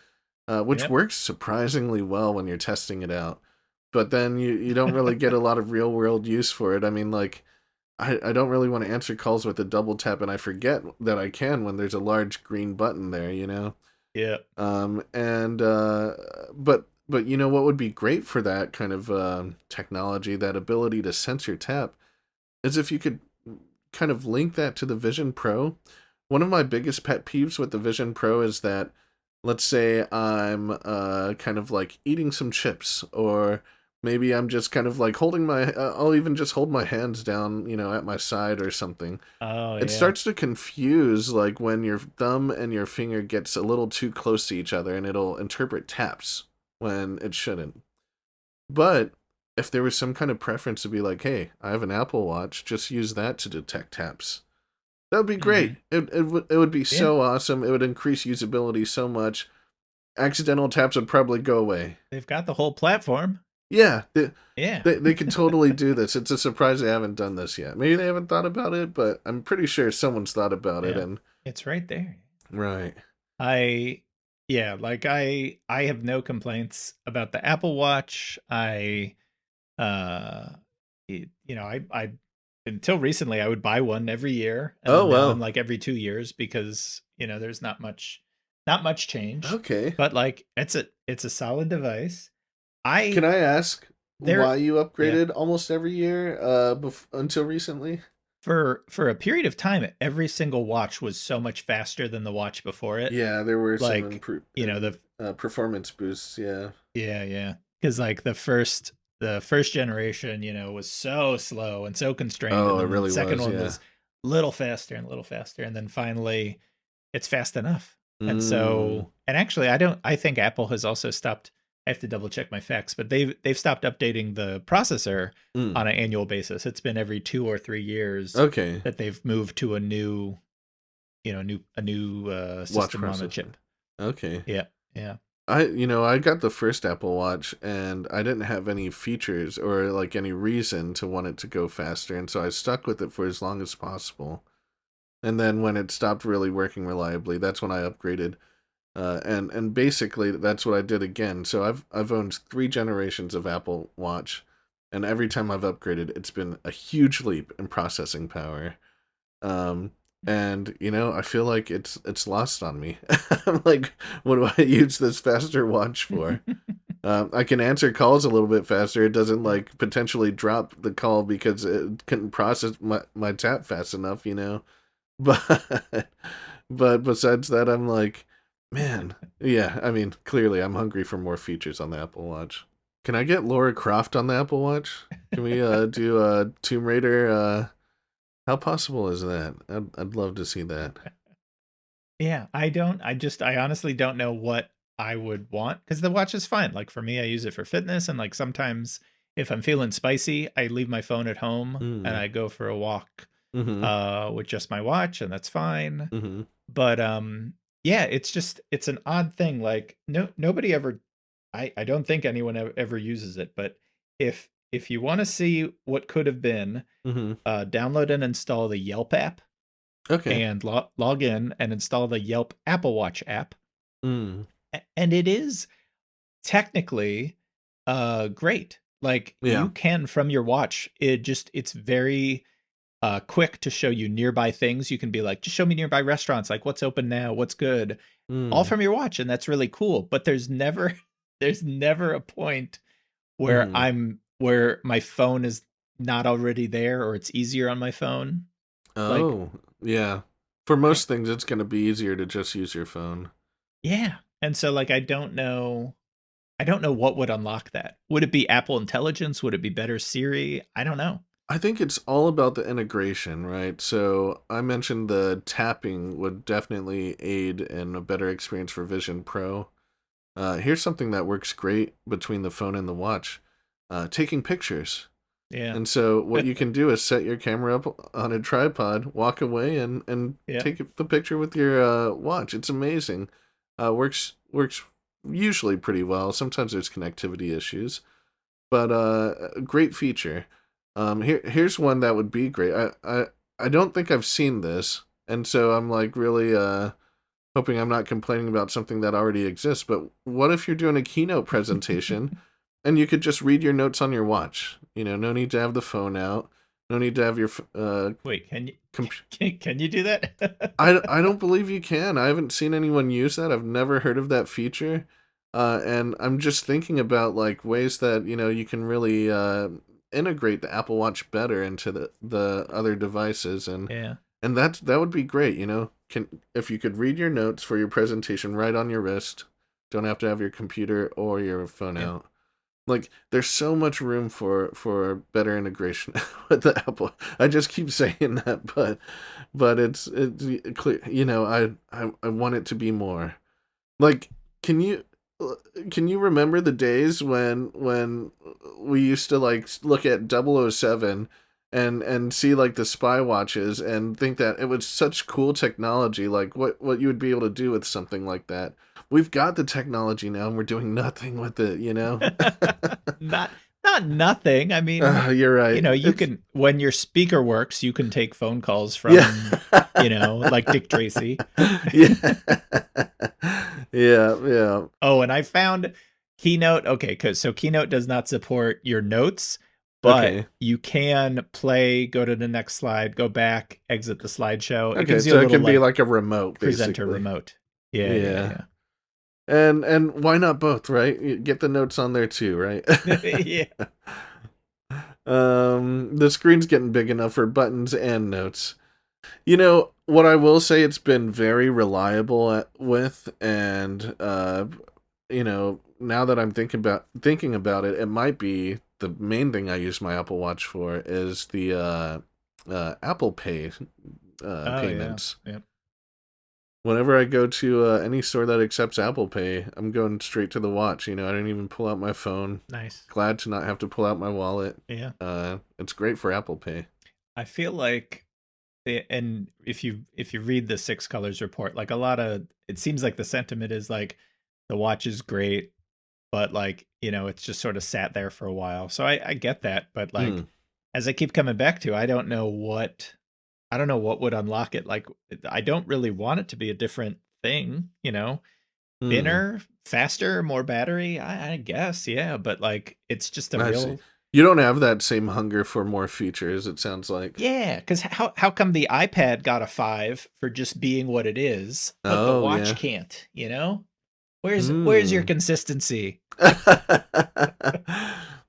which Yep. works surprisingly well when you're testing it out. But then you don't really get a lot of real-world use for it. I mean, like, I don't really want to answer calls with a double tap, and I forget that I can when there's a large green button there. Yep. And but what would be great for that kind of technology, that ability to sensor tap, is if you could kind of link that to the Vision Pro. One of my biggest pet peeves with the Vision Pro is that, let's say I'm kind of like eating some chips, or maybe I'm just kind of like holding I'll even just hold my hands down, at my side or something. Oh It yeah. starts to confuse, like, when your thumb and your finger gets a little too close to each other, and it'll interpret taps when it shouldn't. But if there was some kind of preference to be like, hey, I have an Apple Watch, just use that to detect taps. That would be Hmm. great. It would be Yeah. so awesome. It would increase usability so much. Accidental taps would probably go away. They've got the whole platform. Yeah, Yeah. they could totally do this. It's a surprise they haven't done this yet. Maybe they haven't thought about it, but I'm pretty sure someone's thought about it. Yeah. And It's right there. right. I yeah, like I have no complaints about the Apple Watch. Uh I until recently I would buy one every year, and Oh then now I'm well. like every 2 years because, there's not much change. Okay. But like it's a solid device. Can I I ask why there you Yeah. upgraded almost every year until recently? For a period of time, every single watch was so much faster than the watch before it. Yeah, there were some Like, the performance boosts. Yeah. yeah, yeah. Because like the first generation, was so slow and so constrained, Oh, and it then the really second was. one Yeah. was little faster and little faster, and then finally it's fast enough. And Mm. so, and actually, I think Apple has also stopped. I have to double check my facts, but they've stopped updating the processor Mm. on an annual basis. It's been every 2 or 3 years Okay. that they've moved to a new Watch system on a processor. chip. Okay. Yeah, yeah. I got the first Apple Watch, and I didn't have any features or like any reason to want it to go faster, and so I stuck with it for as long as possible. And then when it stopped really working reliably, that's when I upgraded. And basically that's what I did again. So I've owned 3 generations of Apple Watch, and every time I've upgraded, it's been a huge leap in processing power. Um, and I feel like it's lost on me. I'm like, what do I use this faster watch for? I can answer calls a little bit faster. It doesn't like potentially drop the call because it couldn't process my tap fast enough. But but besides that, I'm like, man, yeah. I mean, clearly, I'm hungry for more features on the Apple Watch. Can I get Laura Croft on the Apple Watch? Can we do a Tomb Raider? How possible is that? I'd love to see that. Yeah, I honestly don't know what I would want, because the watch is fine. Like for me, I use it for fitness, and like sometimes if I'm feeling spicy, I leave my phone at home and Mm. I go for a walk Mm-hmm. with just my watch, and that's fine. Mm-hmm. But yeah, it's an odd thing. Like nobody ever, I don't think anyone ever uses it, but if you want to see what could have been, Mm-hmm. download and install the Yelp app, Okay. and log in and install the Yelp Apple Watch app. Mm. And it is technically great. Like Yeah. you can, from your watch, it's very quick to show you nearby things. You can be like, just show me nearby restaurants, like what's open now, what's good, all Mm. from your watch, and that's really cool. But there's never there's never a point where Mm-hmm. where my phone is not already there, or it's easier on my phone. Like, Oh, yeah. For eh, most things, it's gonna be easier to just use your phone. yeah. And so like I don't know what would unlock that. Would it be Apple Intelligence? Would it be better Siri? I don't know. I think it's all about the integration, right? So I mentioned the tapping would definitely aid in a better experience for Vision Pro. Here's something that works great between the phone and the watch: taking pictures. Yeah. And so what you can do is set your camera up on a tripod, walk away, and Yeah. take the picture with your watch. It's amazing. Works usually pretty well. Sometimes there's connectivity issues, but a great feature. Here's one that would be great. I don't think I've seen this, and so I'm like really hoping I'm not complaining about something that already exists. But what if you're doing a keynote presentation and you could just read your notes on your watch? No need to have the phone out. No need to have your Wait, comp- can you do that? I don't believe you can. I haven't seen anyone use that. I've never heard of that feature. And I'm just thinking about like ways that, you can really integrate the Apple Watch better into the other devices, and Yeah. that would be great, if you could read your notes for your presentation right on your wrist, don't have to have your computer or your phone Yeah. out. Like, there's so much room for better integration with the Apple. I just keep saying that, but it's clear. I want it to be more. Like, can you can you remember the days when we used to like look at 007 and see like the spy watches and think that it was such cool technology, like what you would be able to do with something like that. We've got the technology now and we're doing nothing with it. not not nothing. I mean, You're right. you can, when your speaker works, you can take phone calls Yeah. from, like Dick Tracy. Yeah. Yeah. Oh, and I found Keynote. Okay, because so Keynote does not support your notes, but Okay. you can play, go to the next slide, go back, exit the slideshow. It Okay, gives you so a it little can be like a remote, presenter basically. remote. Yeah, Yeah. And why not both, right? You get the notes on there too, right? yeah. The screen's getting big enough for buttons and notes. What I will say, it's been very reliable with, and now that I'm thinking about it, it might be the main thing I use my Apple Watch for is the Apple Pay Oh payments. yeah. Whenever I go to any store that accepts Apple Pay, I'm going straight to the watch. I don't even pull out my phone. Nice. Glad to not have to pull out my wallet. Yeah. It's great for Apple Pay. I feel like, and if you read the Six Colors report, like a lot of, it seems like the sentiment is like the watch is great, but like, it's just sort of sat there for a while. So I get that, but like, Mm. as I keep coming back to, I don't know what would unlock it. Like, I don't really want it to be a different thing, Mm. thinner, faster, more battery. I guess, yeah, but like, it's just a I see. real, You don't have that same hunger for more features, it sounds like. yeah. Because how come the iPad got a 5 for just being what it is, but the Oh, watch yeah. can't? Where's your Mm. consistency?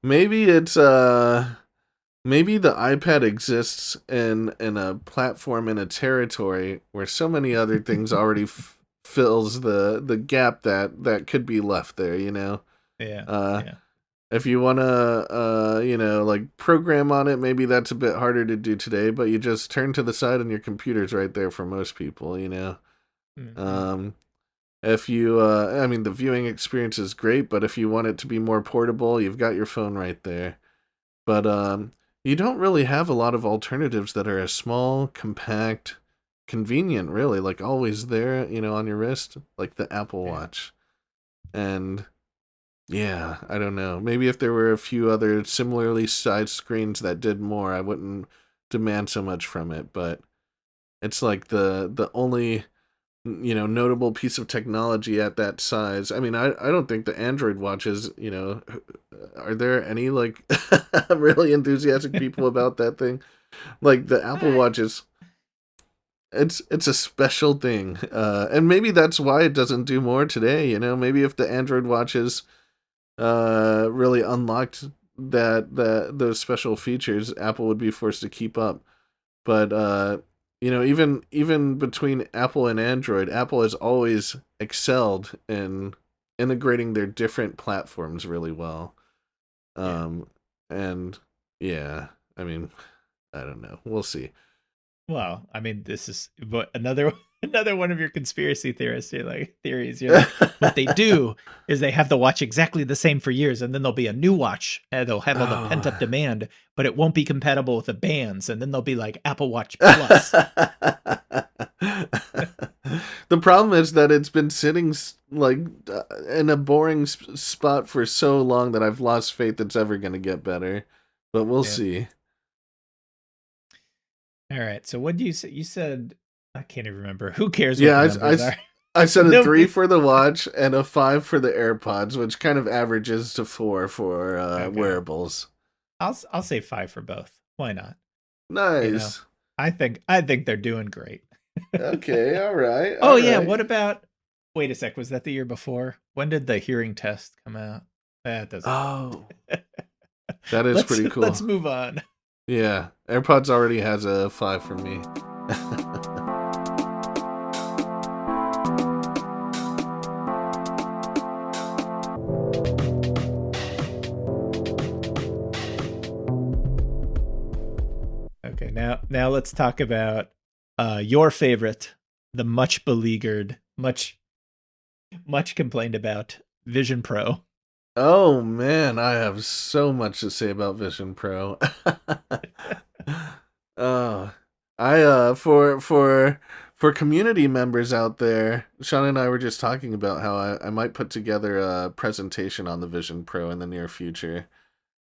Maybe it's maybe the iPad exists in a platform, in a territory where so many other things already fills the gap that could be left there. Yeah, Uh yeah, if you want to like program on it, maybe that's a bit harder to do today, but you just turn to the side and your computer's right there for most people. mhm, Um if you I mean, the viewing experience is great, but if you want it to be more portable, you've got your phone right there. But you don't really have a lot of alternatives that are as small, compact, convenient, really, like always there, on your wrist, like the Apple yeah. Watch. And yeah, I don't know. Maybe if there were a few other similarly sized screens that did more, I wouldn't demand so much from it. But it's like the only notable piece of technology at that size. I mean, I don't think the Android watches, are there any like really enthusiastic people about that thing? Like the Apple I, Watch is, it's a special thing. And maybe that's why it doesn't do more today. Maybe if the Android watches really unlocked those special features, Apple would be forced to keep up. But even between Apple and Android, Apple has always excelled in integrating their different platforms really well. yeah. And yeah, I mean, I don't know. We'll see. Well, I mean, this is but another Another one of your conspiracy theorists. You're like theories. You're like, what they do is they have the watch exactly the same for years, and then there'll be a new watch, and they'll have all the pent up Oh. demand, but it won't be compatible with the bands, and then they'll be like Apple Watch Plus. The problem is that it's been sitting in a boring spot for so long that I've lost faith it's ever going to get better. But we'll see. All right. So what do you say? You said I can't even remember. Who cares what Yeah, the numbers are? I said a Nobody- 3 for the watch and a 5 for the AirPods, which kind of averages to 4 for Okay. wearables. I'll say 5 for both. Why not? Nice. I think they're doing great. Okay, all right. Oh all yeah, right. what about? Wait a sec. Was that the year before? When did the hearing test come out? That doesn't. Oh, that is pretty cool. Let's move on. Yeah, AirPods already has a 5 for me. Okay, now let's talk about your favorite, the much beleaguered, much complained about Vision Pro. Oh man, I have so much to say about Vision Pro. Oh, for community members out there, Sean and I were just talking about how I might put together a presentation on the Vision Pro in the near future.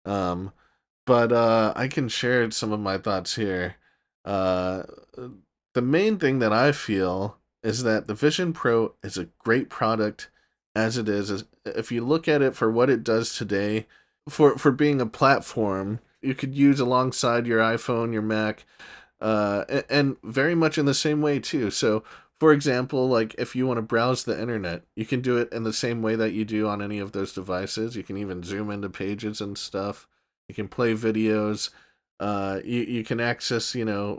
Um, but I can share some of my thoughts here. Uh, the main thing that I feel is that the Vision Pro is a great product as it is. If you look at it for what it does today, for being a platform you could use alongside your iPhone, your Mac, and very much in the same way too. So, for example, like if you want to browse the internet, you can do it in the same way that you do on any of those devices. You can even zoom into pages and stuff. You can play videos. You can access,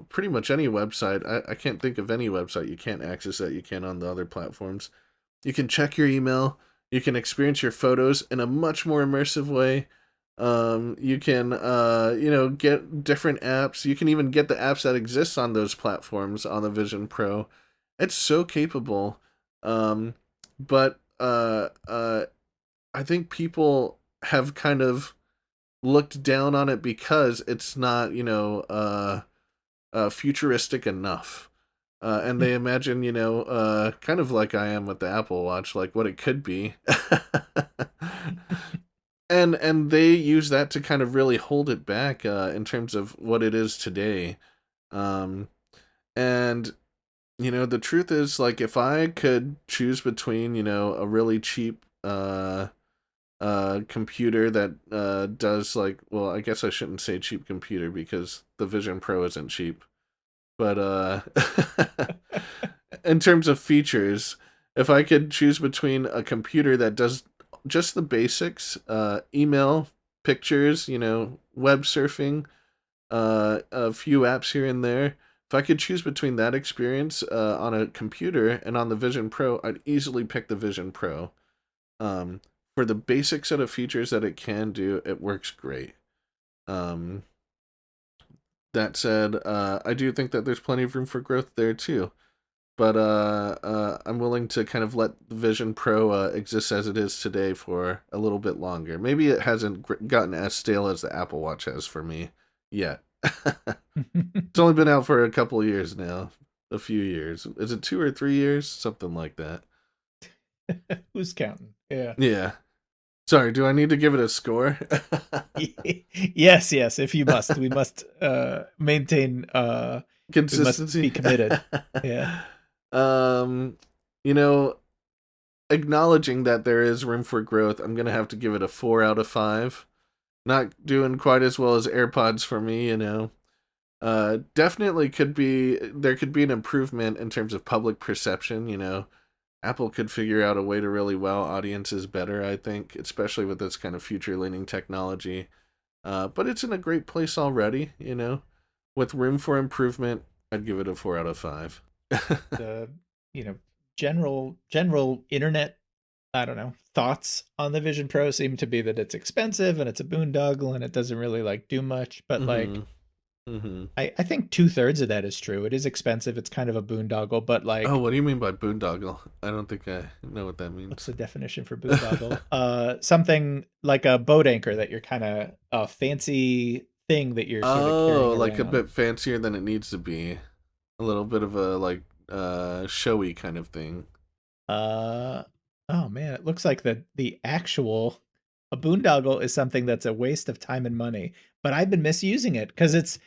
pretty much any website. I can't think of any website you can't access that you can on the other platforms. You can check your email. You can experience your photos in a much more immersive way. You can, get different apps. You can even get the apps that exist on those platforms on the Vision Pro. It's so capable. But I think people have kind of looked down on it because it's not, futuristic enough. And they imagine, kind of like I am with the Apple Watch, like what it could be. And they use that to kind of really hold it back in terms of what it is today. Um, and, the truth is, like, if I could choose between, a really cheap computer that does, like, well, I guess I shouldn't say cheap computer because the Vision Pro isn't cheap. But in terms of features, if I could choose between a computer that does just the basics, email, pictures, web surfing, a few apps here and there. If I could choose between that experience on a computer and on the Vision Pro, I'd easily pick the Vision Pro. For the basic set of features that it can do, it works great. That said, I do think that there's plenty of room for growth there too. But I'm willing to kind of let the Vision Pro exist as it is today for a little bit longer. Maybe it hasn't gotten as stale as the Apple Watch has for me yet. It's only been out for a couple of years now. A few years. Is it 2 or 3 years? Something like that. Who's counting? Yeah. Yeah. Sorry, do I need to give it a score? Yes, if you must. We must maintain Consistency. We must be committed. Yeah. Acknowledging that there is room for growth, I'm gonna have to give it a 4 out of 5. Not doing quite as well as AirPods for me, Definitely there could be an improvement in terms of public perception. Apple could figure out a way to really wow audiences better, I think, especially with this kind of future-leaning technology. But it's in a great place already, With room for improvement, I'd give it a 4 out of 5. The general internet, I don't know, thoughts on the Vision Pro seem to be that it's expensive and it's a boondoggle and it doesn't really like do much, but like Mm-hmm. I think 2/3 of that is true. It is expensive. It's kind of a boondoggle, but Oh, like, what do you mean by boondoggle? I don't think I know what that what's means. the definition for boondoggle? Something like a boat anchor that you're kind of a fancy thing that you're sort of Oh, carrying like a around. bit fancier than it needs to be. A little bit of a like showy kind of thing. Uh, oh man, it looks like the actual a boondoggle is something that's a waste of time and money. But I've been misusing it because it's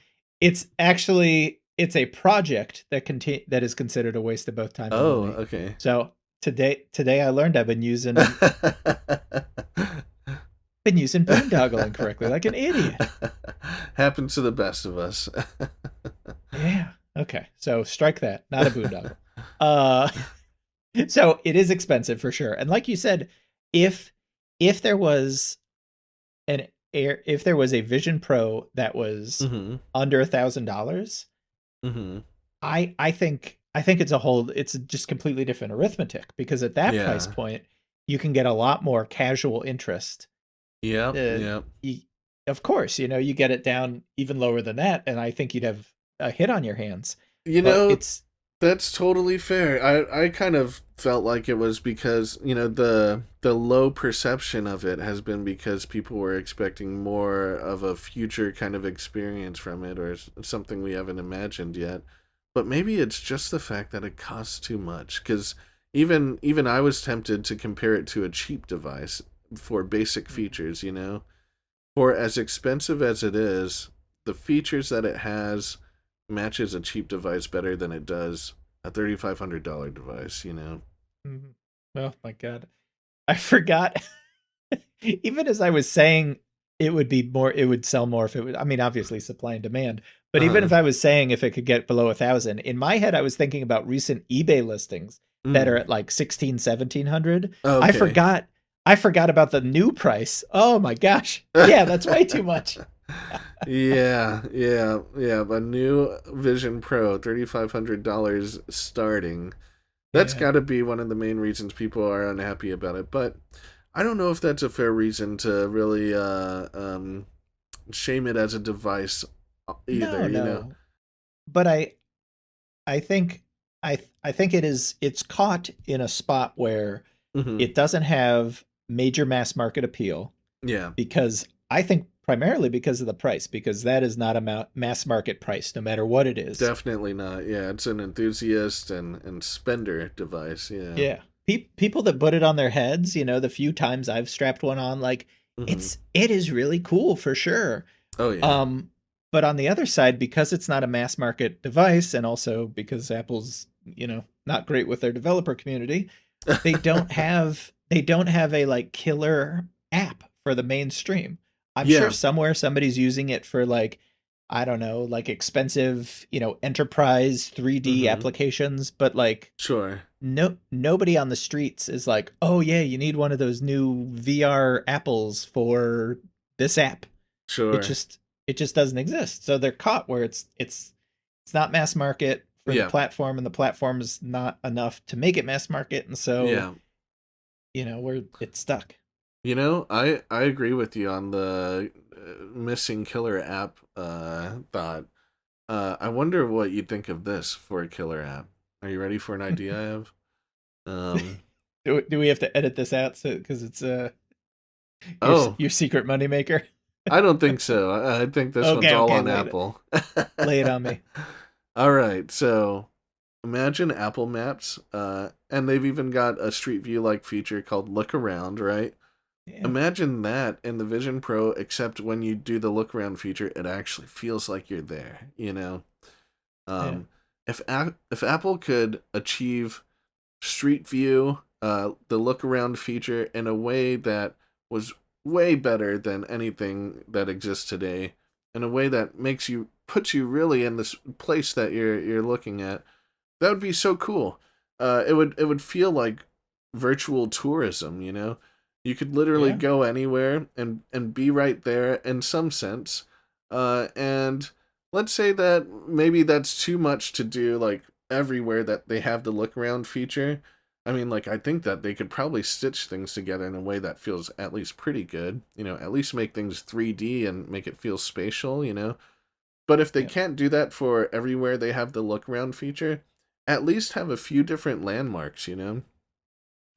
actually it's a project that is considered a waste of both time and Oh, money. okay. So today I learned I've been using boondoggle incorrectly, like an idiot. Happens to the best of us. Yeah. Okay. So strike that. Not a boondoggle. Uh, so it is expensive for sure. And like you said, if if there was an if there was a Vision Pro that was Mm-hmm. under $1,000, Mm-hmm. I think it's just completely different arithmetic because at that price Yeah. point you can get a lot more casual interest. Yep. Uh, Yep. you, of course, you get it down even lower than that, and I think you'd have a hit on your hands. You But know, it's that's totally fair. I kind of felt like it was because, the low perception of it has been because people were expecting more of a future kind of experience from it or something we haven't imagined yet. But maybe it's just the fact that it costs too much cuz even I was tempted to compare it to a cheap device for basic features, you know. For as expensive as it is, the features that it has matches a cheap device better than it does a $3,500 device, you know? Mhm. Oh my god. I forgot. Even as I was saying it would sell more if it would, I mean, obviously supply and demand. But even Uh-huh. if I was saying if it could get below 1,000, in my head I was thinking about recent eBay listings that are Mm. at like 16, 1700. I Okay. forgot I forgot about the new price. Oh my gosh. Yeah, that's way too much. Yeah. A new Vision Pro, $3,500 starting. That's Yeah. got to be one of the main reasons people are unhappy about it. But I don't know if that's a fair reason to really shame it as a device either, No, you know? no. But I think I think it's caught in a spot where Mm-hmm. it doesn't have major mass market appeal Yeah. because I think primarily because of the price, because that is not a mass market price, no matter what it is. Definitely not. Yeah, it's an enthusiast and spender device. Yeah. Yeah. People that put it on their heads, the few times I've strapped one on, like Hmm. it is really cool for sure. Oh yeah. Um, but on the other side, because it's not a mass market device, and also because Apple's, not great with their developer community, they don't have a like killer app for the mainstream. I'm sure Yeah. somewhere somebody's using it for like, I don't know, like expensive, enterprise 3D Hmm. applications, but like Sure. nobody on the streets is like, "Oh yeah, you need one of those new VR apples for this app." It Sure. just it just doesn't exist. So they're caught where it's not mass market for the Yeah. platform, and the platform is not enough to make it mass market, and so Yeah. where it's stuck. I agree with you on the missing killer app thought. I wonder what you'd think of this for a killer app. Are you ready for an idea I have? Um. Do we have to edit this out so because it's your Oh, your secret moneymaker? I don't think so. I think this one's Okay, all okay, on Apple. lay it on me. All right, so imagine Apple Maps, and they've even got a Street View like feature called Look Around, right? Yeah, Imagine that in the Vision Pro, except when you do the look around feature, it actually feels like you're there, you know? yeah, Um, if Apple could achieve Street View, the look around feature in a way that was way better than anything that exists today, in a way that puts you really in this place that you're looking at, that would be so cool. It would feel like virtual tourism, you know? You could literally yeah, go anywhere and be right there in some sense. And let's say that maybe that's too much to do like everywhere that they have the look around feature. I mean, like I think that they could probably stitch things together in a way that feels at least pretty good. You know, at least make things 3D and make it feel spatial, you know? But if they Yeah. can't do that for everywhere they have the look around feature, at least have a few different landmarks,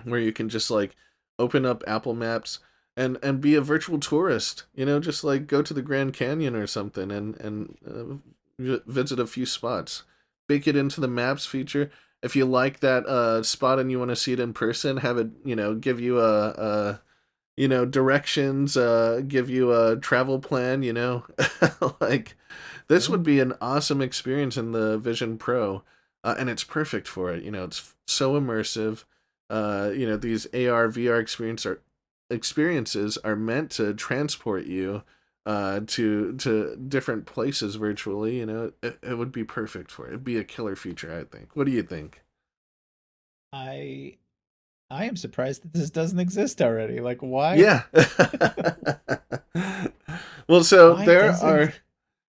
where you can just like open up Apple Maps and be a virtual tourist, just like go to the Grand Canyon or something and visit a few spots. Bake it into the maps feature. If you like that spot and you want to see it in person, have it, give you directions, give you a travel plan, like this Yeah. would be an awesome experience in the Vision Pro, and it's perfect for it. It's so immersive. These AR VR experiences are meant to transport you to different places virtually. It would be perfect for it. It'd be a killer feature, I think. What do you think? I I am surprised that this doesn't exist already. Like, why? Yeah. Well, so Why doesn't?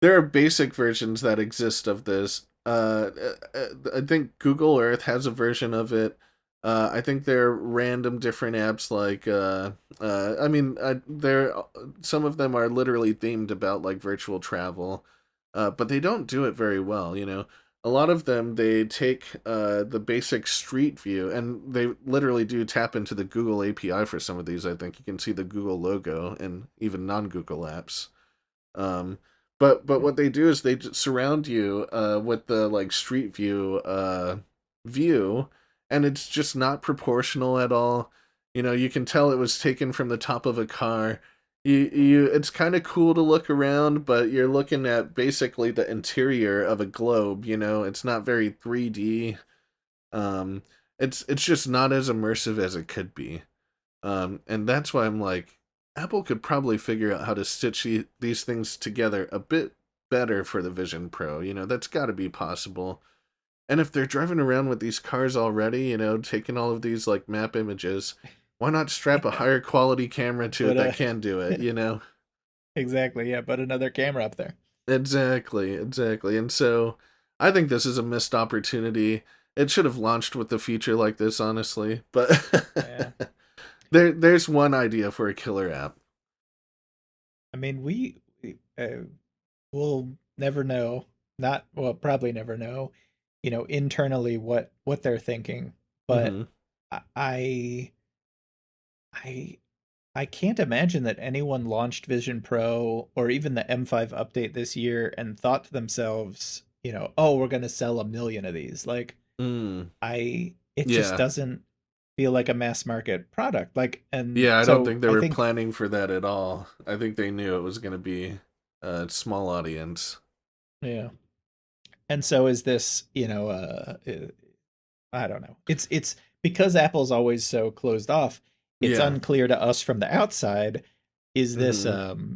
there are basic versions that exist of this. I think Google Earth has a version of it. I think there are random different apps like I mean, there some of them are literally themed about like virtual travel, but they don't do it very well. A lot of them they take the basic street view and they literally do tap into the Google API for some of these. I think you can see the Google logo and even non-Google apps. Um, but what they do is they surround you with the like street view view, and it's just not proportional at all. You can tell it was taken from the top of a car. It's kind of cool to look around, but you're looking at basically the interior of a globe. It's not very 3D. Um, it's just not as immersive as it could be. And that's why I'm like, Apple could probably figure out how to stitch these things together a bit better for the Vision Pro. That's got to be possible. And if they're driving around with these cars already, taking all of these like map images, why not strap a higher quality camera to it But that can do it? exactly, yeah. But another camera up there. Exactly, exactly. And so I think this is a missed opportunity. It should have launched with a feature like this, honestly. Yeah. But there's one idea for a killer app. I mean, we'll never know. Not well, probably never know. Internally what they're thinking. But Mm-hmm. I I I can't imagine that anyone launched Vision Pro or even the M5 update this year and thought to themselves, oh, we're going to sell 1 million of these. Like, Mm. it just Yeah. doesn't feel like a mass market product. Like, and Yeah, I don't so think they I were think, planning for that at all. I think they knew it was going to be a small audience. yeah. And so is this, I don't know. It's because Apple's always so closed off, it's Yeah. unclear to us from the outside. Is this Mm-hmm.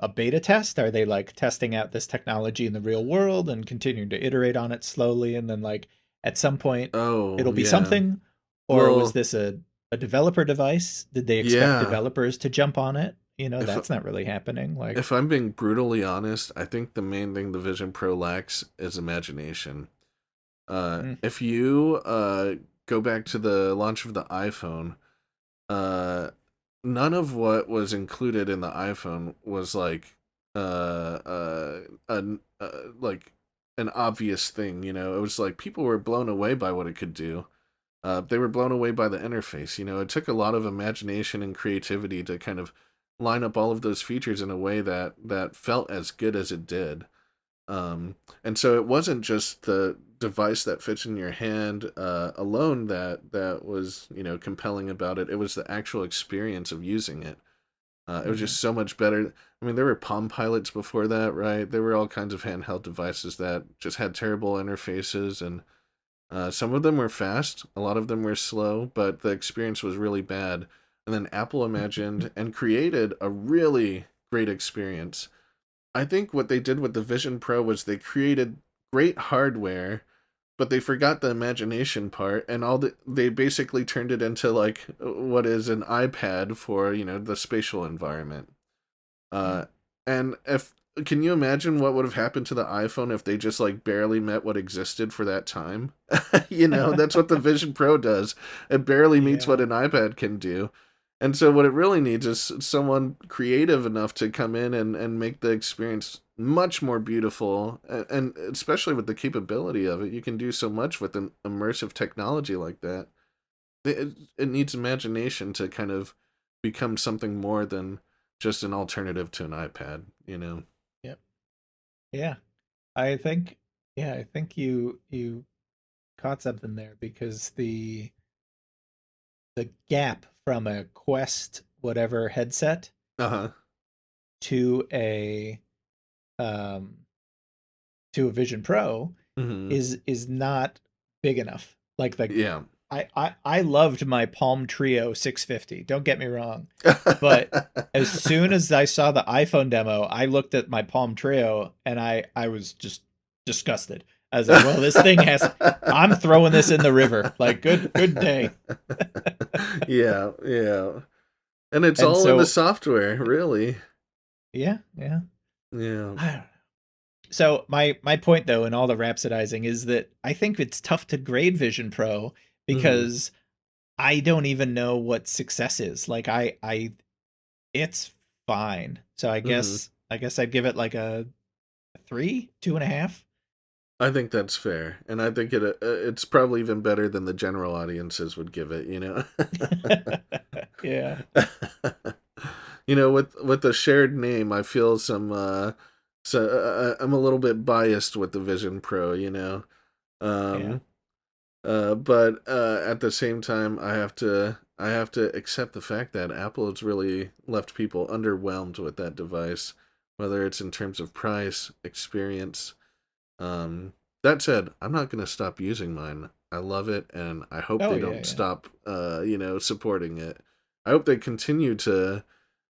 a beta test? Are they like testing out this technology in the real world and continuing to iterate on it slowly and then like at some point Oh, it'll be yeah. something? Or was Well, this a developer device? Did they expect yeah. developers to jump on it? If That's not really happening. Like, if I'm being brutally honest, I think the main thing the Vision Pro lacks is imagination. mm, If you go back to the launch of the iPhone, uh, none of what was included in the iPhone was like like an obvious thing. It was like people were blown away by what it could do. They were blown away by the interface. It took a lot of imagination and creativity to kind of line up all of those features in a way that felt as good as it did. And so it wasn't just the device that fits in your hand alone that was compelling about it. It was the actual experience of using it. It was mhm. just so much better. I mean, there were Palm Pilots before that, right? There were all kinds of handheld devices that just had terrible interfaces, and some of them were fast, a lot of them were slow, but the experience was really bad. And then Apple imagined and created a really great experience. I think what they did with the Vision Pro was they created great hardware, but they forgot the imagination part, and they basically turned it into like what is an iPad for the spatial environment. Uh, and if can you imagine what would have happened to the iPhone if they just like barely met what existed for that time? That's what the Vision Pro does. It barely meets what Yeah. an iPad can do. And so what it really needs is someone creative enough to come in and make the experience much more beautiful. And especially with the capability of it, you can do so much with an immersive technology like that. It needs imagination to kind of become something more than just an alternative to an iPad, you know? Yep. Yeah. I think I think you caught something there because the gap from a Quest whatever headset Uh-huh. to a um to a Vision Pro Mm-hmm. is not big enough. Like the Yeah. I loved my Palm Trio 650. Don't get me wrong, but as soon as I saw the iPhone demo, I looked at my Palm Trio and I was just disgusted. I was like, "Well, this thing has. I'm throwing this in the river. Like, good day." Yeah, yeah. And it's And all in the so, software, really. yeah, yeah. Yeah. I don't know. So my point though in all the rhapsodizing is that I think it's tough to grade Vision Pro Mm-hmm. because I don't even know what success is. Like I it's fine. So Mm-hmm. I guess I'd give it like a three, 2.5. I think that's fair, and I think it's probably even better than the general audiences would give it. Yeah. With the shared name, I feel I'm a little bit biased with the Vision Pro. Yeah. Um, but at the same time, I have to accept the fact that Apple has really left people underwhelmed with that device, whether it's in terms of price, experience. Um, that said, I'm not going to stop using mine. I love it, and I hope Oh they yeah, don't yeah. stop, supporting it. I hope they continue to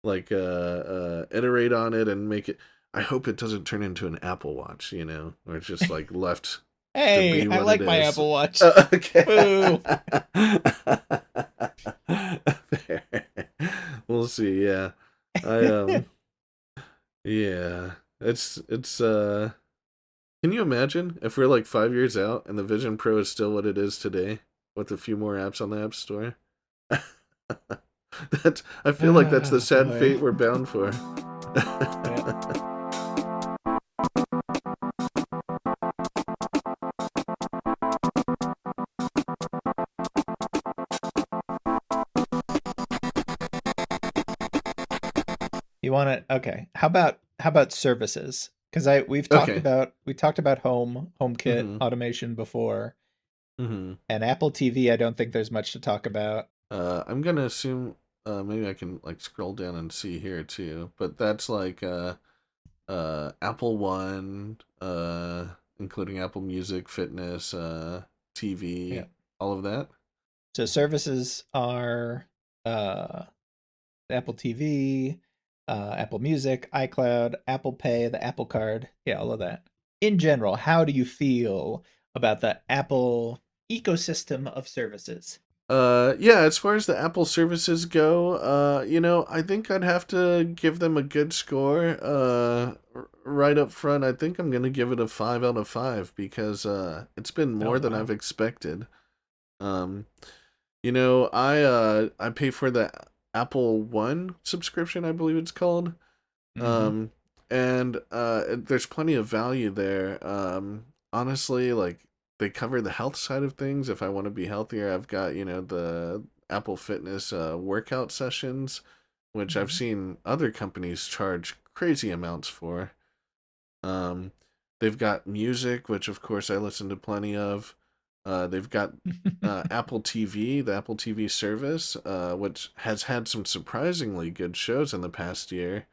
iterate on it and make it. I hope it doesn't turn into an Apple Watch, where it's just like left to Hey, be I what it like my is. Apple Watch. Okay. Boo. Fair. We'll see. Yeah, I yeah. It's. Can you imagine if we're like 5 years out and the Vision Pro is still what it is today with a few more apps on the App Store? I feel like that's the Ah, sad boy. fate we're bound for. Yeah. You want to okay. How about services? Because I Okay. we talked about HomeKit Mm-hmm. automation before, Mm-hmm. and Apple TV. I don't think there's much to talk about. I'm gonna assume maybe I can like scroll down and see here too, but that's like Apple One, including Apple Music, Fitness, Yeah. TV, all of that. So services are uh, Apple TV, Apple Music, iCloud, Apple Pay, the Apple Card. Yeah, all of that. In general, how do you feel about the Apple ecosystem of services? Yeah, as far as the Apple services go, I think I'd have to give them a good score. Right up front, I think I'm gonna give it a 5 out of 5 because it's been Oh more than I've wow. expected. Um, I pay for the Apple One subscription, I believe it's called. Mm-hmm. Um, and there's plenty of value there. Honestly, like they cover the health side of things. If I want to be healthier, I've got, the Apple Fitness workout sessions, which I've Mm-hmm. seen other companies charge crazy amounts for. Um, they've got music, which of course I listen to plenty of. They've got Apple TV, the Apple TV service, which has had some surprisingly good shows in the past year.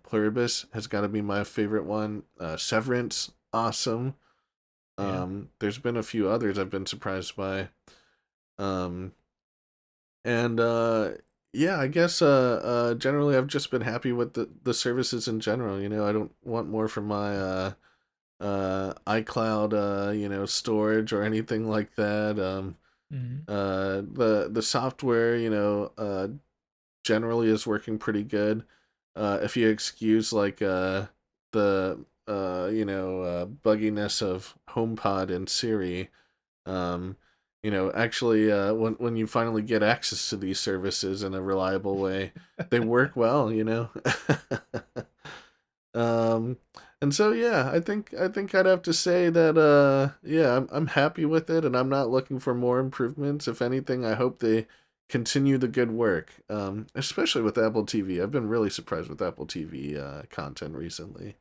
Pluribus has got to be my favorite one. Severance, awesome. Yeah. There's been a few others I've been surprised by. Um, and yeah, I guess generally I've just been happy with the services in general. I don't want more from my iCloud, storage or anything like that. Mm-hmm. The software, generally is working pretty good. If you excuse like the bugginess of HomePod and Siri, um, actually, when you finally get access to these services in a reliable way, they work well. Um, and so yeah, I think I'd have to say that yeah, I'm happy with it, and I'm not looking for more improvements. If anything, I hope they continue the good work. Especially with Apple TV. I've been really surprised with Apple TV content recently.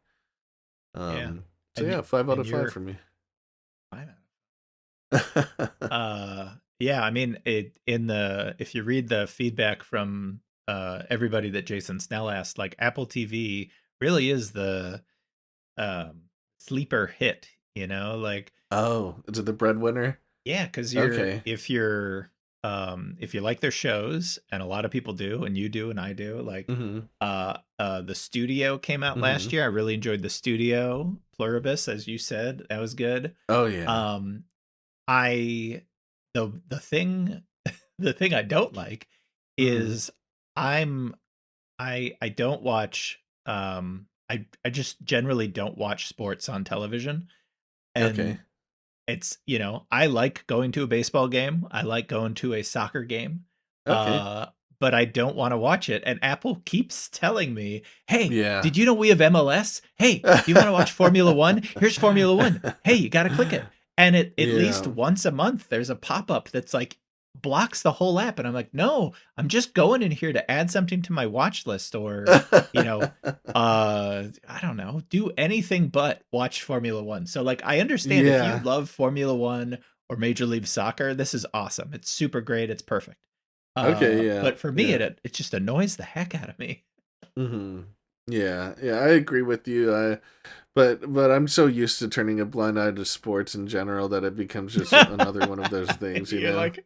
Yeah. So yeah, 5 out And of 5 you're for me. fine. Yeah, I mean, if you read the feedback from everybody that Jason Snell asked, like Apple TV really is the um sleeper hit, like Oh, is it the breadwinner? yeah, because Okay. if you like their shows, and a lot of people do, and you do, and I do, like Mm-hmm. the Studio came out Mm-hmm. last year. I really enjoyed the Studio Pluribus, as you said. That was good. Oh yeah. Um I the thing the thing I don't like Mm-hmm. is I'm I don't watch I just generally don't watch sports on television. Okay. And it's, I like going to a baseball game. I like going to a soccer game. Okay. Uh, but I don't want to watch it. And Apple keeps telling me, "Hey, Yeah. did you know we have MLS? Hey, do you want to watch Formula 1? Here's Formula 1. Hey, you got to click it." And at least Yeah. once a month there's a pop-up that's like blocks the whole app, and I'm like, "No, I'm just going in here to add something to my watch list, or, you know, I don't know, do anything but watch Formula 1." So like I understand if you Yeah. love Formula 1 or Major League Soccer, this is awesome. It's super great, it's perfect. Okay, yeah. But for me Yeah. it just annoys the heck out of me. Mm-hmm. Yeah, yeah, I agree with you. But I'm so used to turning a blind eye to sports in general that it becomes just another one of those things, you You're know? like,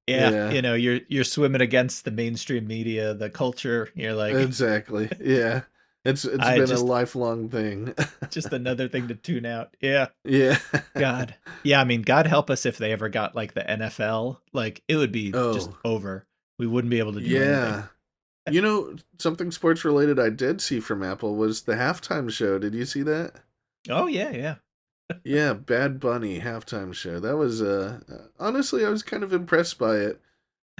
yeah, Yeah, you're swimming against the mainstream media, the culture. You're like, exactly. Yeah. It's I been a lifelong thing. just another thing to tune out. Yeah. Yeah. God. Yeah, I mean, God help us if they ever got like the NFL. Like it would be just Oh, over. We wouldn't be able to do anything. yeah. Something sports related I did see from Apple was the halftime show. Did you see that? Oh yeah, yeah. Yeah, Bad Bunny halftime show. That was honestly I was kind of impressed by it.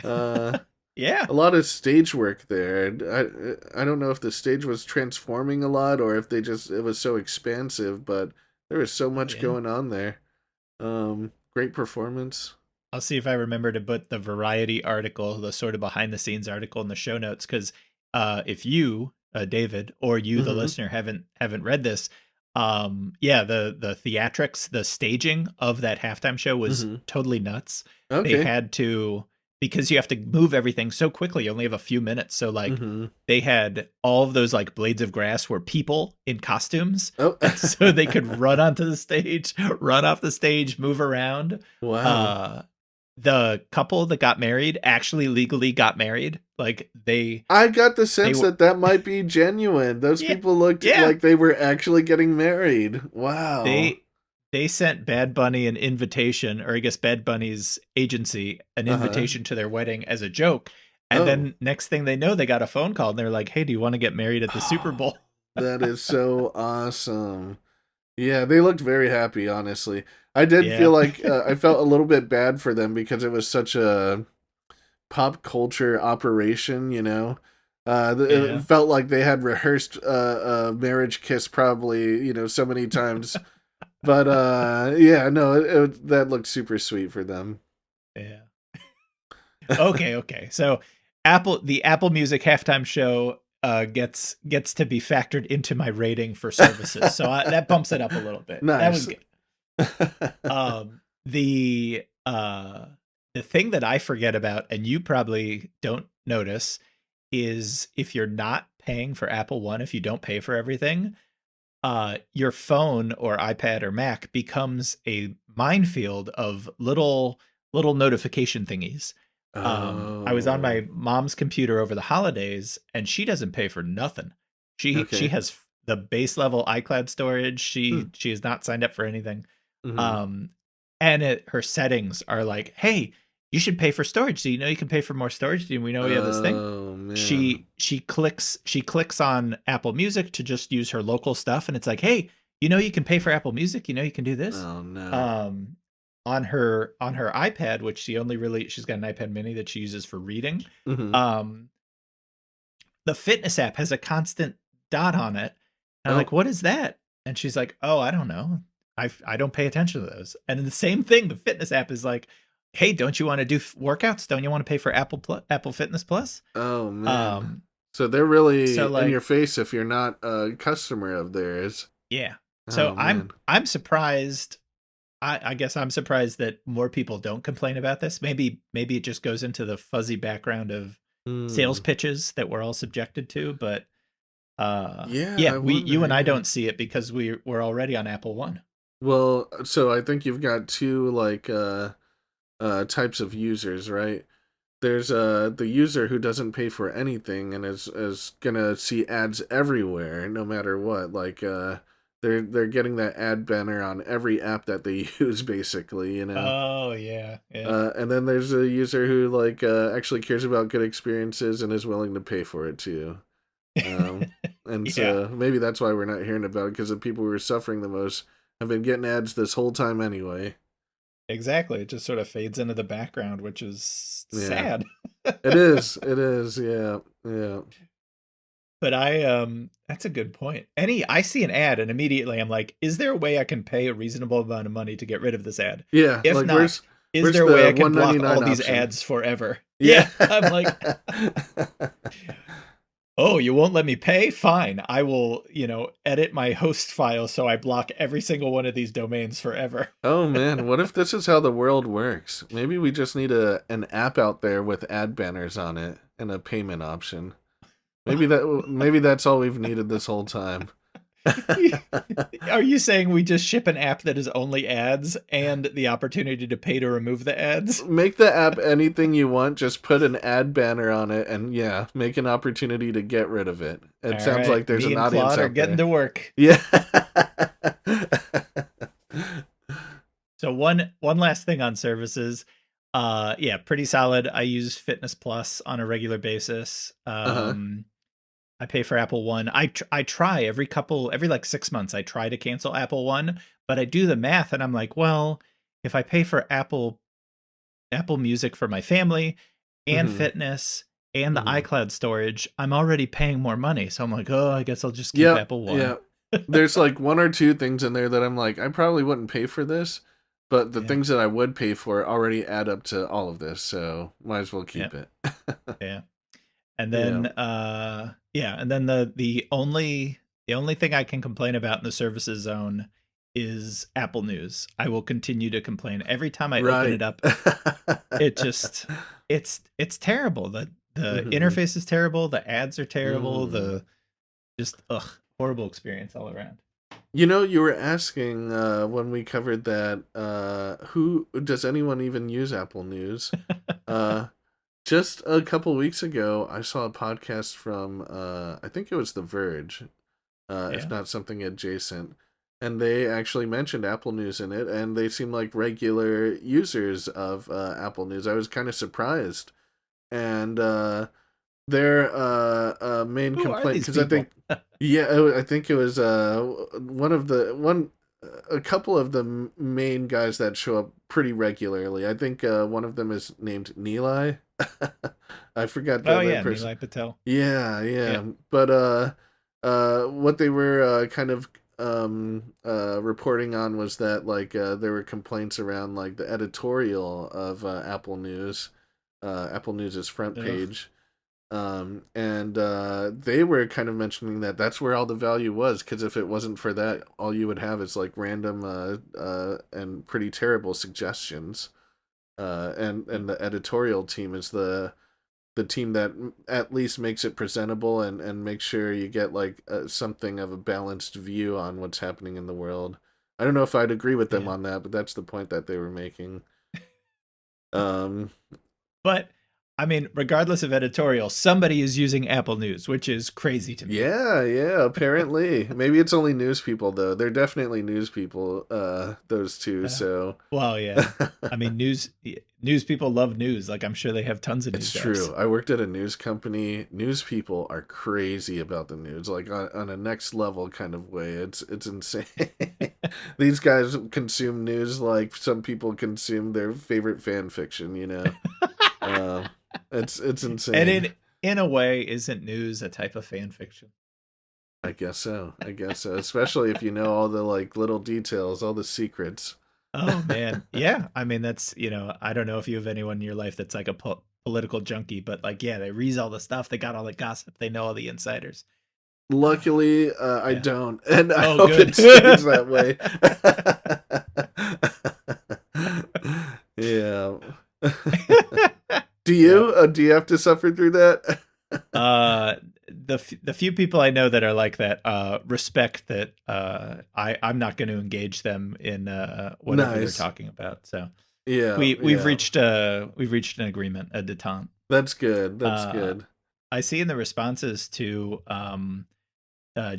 Uh Yeah. a lot of stage work there. And I don't know if the stage was transforming a lot or if it was so expansive, but there was so Oh much yeah. going on there. Great performance. I'll see if I remember to put the Variety article, the sort of behind the scenes article in the show notes, because if you, David, or you, the Mm-hmm. listener, haven't read this, yeah, the theatrics, the staging of that halftime show was Mm-hmm. totally nuts. They Okay. had to, because you have to move everything so quickly, you only have a few minutes. So like Mm-hmm. they had all of those like blades of grass were people in costumes. Oh. And so they could run onto the stage, run off the stage, move around. Wow. Uh the couple that got married actually legally got married. Like I got the they sense were, that might be genuine. Those yeah, people looked yeah. like they were actually getting married. Wow. They they sent Bad Bunny an invitation, or I guess Bad Bunny's agency an Uh-huh. invitation to their wedding as a joke. And Oh. then next thing they know, they got a phone call and they're like, "Hey, do you want to get married at the Super Bowl?" That is so awesome. Yeah, they looked very happy, honestly. I did Yeah. feel like I felt a little bit bad for them because it was such a pop culture operation. It Yeah. felt like they had rehearsed a marriage kiss probably, so many times. But yeah, no, that looked super sweet for them. Yeah. Okay, okay. So the Apple Music halftime show gets to be factored into my rating for services. So that bumps it up a little bit. That was Nice. good. Um the thing that I forget about, and you probably don't notice, is if you're not paying for Apple One, if you don't pay for everything, your phone or iPad or Mac becomes a minefield of little notification thingies. I was on Oh, my mom's computer over the holidays, and she doesn't pay for nothing. She okay. has the base level iCloud storage. Hmm. She is not signed up for anything. Mm-hmm. Um, and her settings are like, "Hey, you should pay for storage. Do you know you can pay for more storage? Do we know we have this thing?" Oh man. She clicks on Apple Music to just use her local stuff, and it's like, "Hey, you can pay for Apple Music. You can do this." Oh no. Um, on her iPad, which she's got an iPad mini that she uses for reading. Mm-hmm. Um, the fitness app has a constant dot on it. And I'm Oh, like, what is that? And she's like, oh, I don't know. I don't pay attention to those. And then the same thing, the fitness app is like, hey, don't you want to do workouts? Don't you want to pay for Apple Fitness Plus? oh man. Um, So they're really so in your like, face if you're not a customer of theirs. yeah. So Oh I'm man. I'm surprised. I guess I'm surprised that more people don't complain about this. Maybe it just goes into the fuzzy background of sales Hmm. pitches that we're all subjected to, but Yeah, yeah, I you wonder. and I Yeah. don't see it because we're already on Apple One. Well, so I think you've got two like types of users, right? There's the user who doesn't pay for anything and is gonna see ads everywhere no matter what. Like they're getting that ad banner on every app that they use basically, you know. Oh yeah, yeah. And then there's a user who like actually cares about good experiences and is willing to pay for it too. Um, and Yeah, so maybe that's why we're not hearing about it, because the people who are suffering the most have been getting ads this whole time anyway. exactly. It just sort of fades into the background, which is Yeah, sad. it is. It is. Yeah, yeah, But that's a good point. I see an ad and immediately I'm like, is there a way I can pay a reasonable amount of money to get rid of this ad? yeah. If Like not, is where's there a way the I can one ninety block nine all these option? ads forever? Yeah. Yeah, I'm like, oh, you won't let me pay? Fine. I will, edit my host file so I block every single one of these domains forever. Oh man, what if this is how the world works? Maybe we just need an app out there with ad banners on it and a payment option. Maybe that's all we've needed this whole time. Are you saying we just ship an app that is only ads and the opportunity to pay to remove the ads? Make the app anything you want, just put an ad banner on it and yeah, make an opportunity to get rid of it. It All sounds right, like there's me an and audience Claude are out getting there. to work. Yeah. So one last thing on services. Yeah, pretty solid. I use Fitness Plus on a regular basis. Uh-huh. I pay for Apple One. I try every like 6 months I try to cancel Apple One, but I do the math and I'm like, well, if I pay for Apple Music for my family and Mhm. fitness and the Mhm. iCloud storage, I'm already paying more money. So I'm like, oh, I guess I'll just keep Yep. Apple One. Yeah. There's like one or two things in there that I'm like, I probably wouldn't pay for this, but the Yeah, things that I would pay for already add up to all of this, so might as well yeah, keep it. yeah. And Yeah. then yeah, and then the only thing I can complain about in the services zone is Apple News. I will continue to complain every time I open Right. it up. It just it's terrible. The Mhm. interface is terrible, the ads are terrible, Mm. the just horrible experience all around. You know, you were asking when we covered that, who does anyone even use Apple News? Uh, just a couple weeks ago, I saw a podcast from, I think it was The Verge, if Yeah. not something adjacent, and they actually mentioned Apple News in it, and they seem like regular users of Apple News. I was kind of surprised, and their main Who are complaint, these because I people? think, yeah, I think it was a couple of the main guys that show up pretty regularly. I think one of them is named Nilay. I forgot the Oh other yeah, person. Nilay Patel. Yeah, Yeah. yeah. But what they were kind of reporting on was that like there were complaints around like the editorial of Apple News, Apple News's front Ugh. page. And they were kind of mentioning that that's where all the value was, because if it wasn't for that, all you would have is like random and pretty terrible suggestions. And the editorial team is the team that at least makes it presentable and makes sure you get like something of a balanced view on what's happening in the world. I don't know if I'd agree with them Yeah. on that, but that's the point that they were making. Um, But I mean, regardless of editorial, somebody is using Apple News, which is crazy to me. yeah, yeah, apparently. Maybe it's only news people though. They're definitely news people, those two, Uh, so well, yeah. I mean, news people love news. Like I'm sure they have tons of it's news apps. true. I worked at a news company. News people are crazy about the news, like on a next level kind of way. It's insane. These guys consume news like some people consume their favorite fan fiction, you know. Uh, it's And insane. in a way, isn't news a type of fan fiction? I guess so. I guess so. Especially if you know all the like little details, all the secrets. Oh man, yeah. I mean, that's I don't know if you have anyone in your life that's like a political junkie, but like, yeah, they read all the stuff, they got all the gossip, they know all the insiders. Luckily, I Yeah. don't, and I Oh, hope good. it stays that way. Yeah. Do you have to suffer through that? The few people I know that are like that respect that I'm not going to engage them in whatever they're Nice. talking about. So Yeah, we've yeah. reached an agreement, a detente. That's good. That's Uh, good. I see in the responses to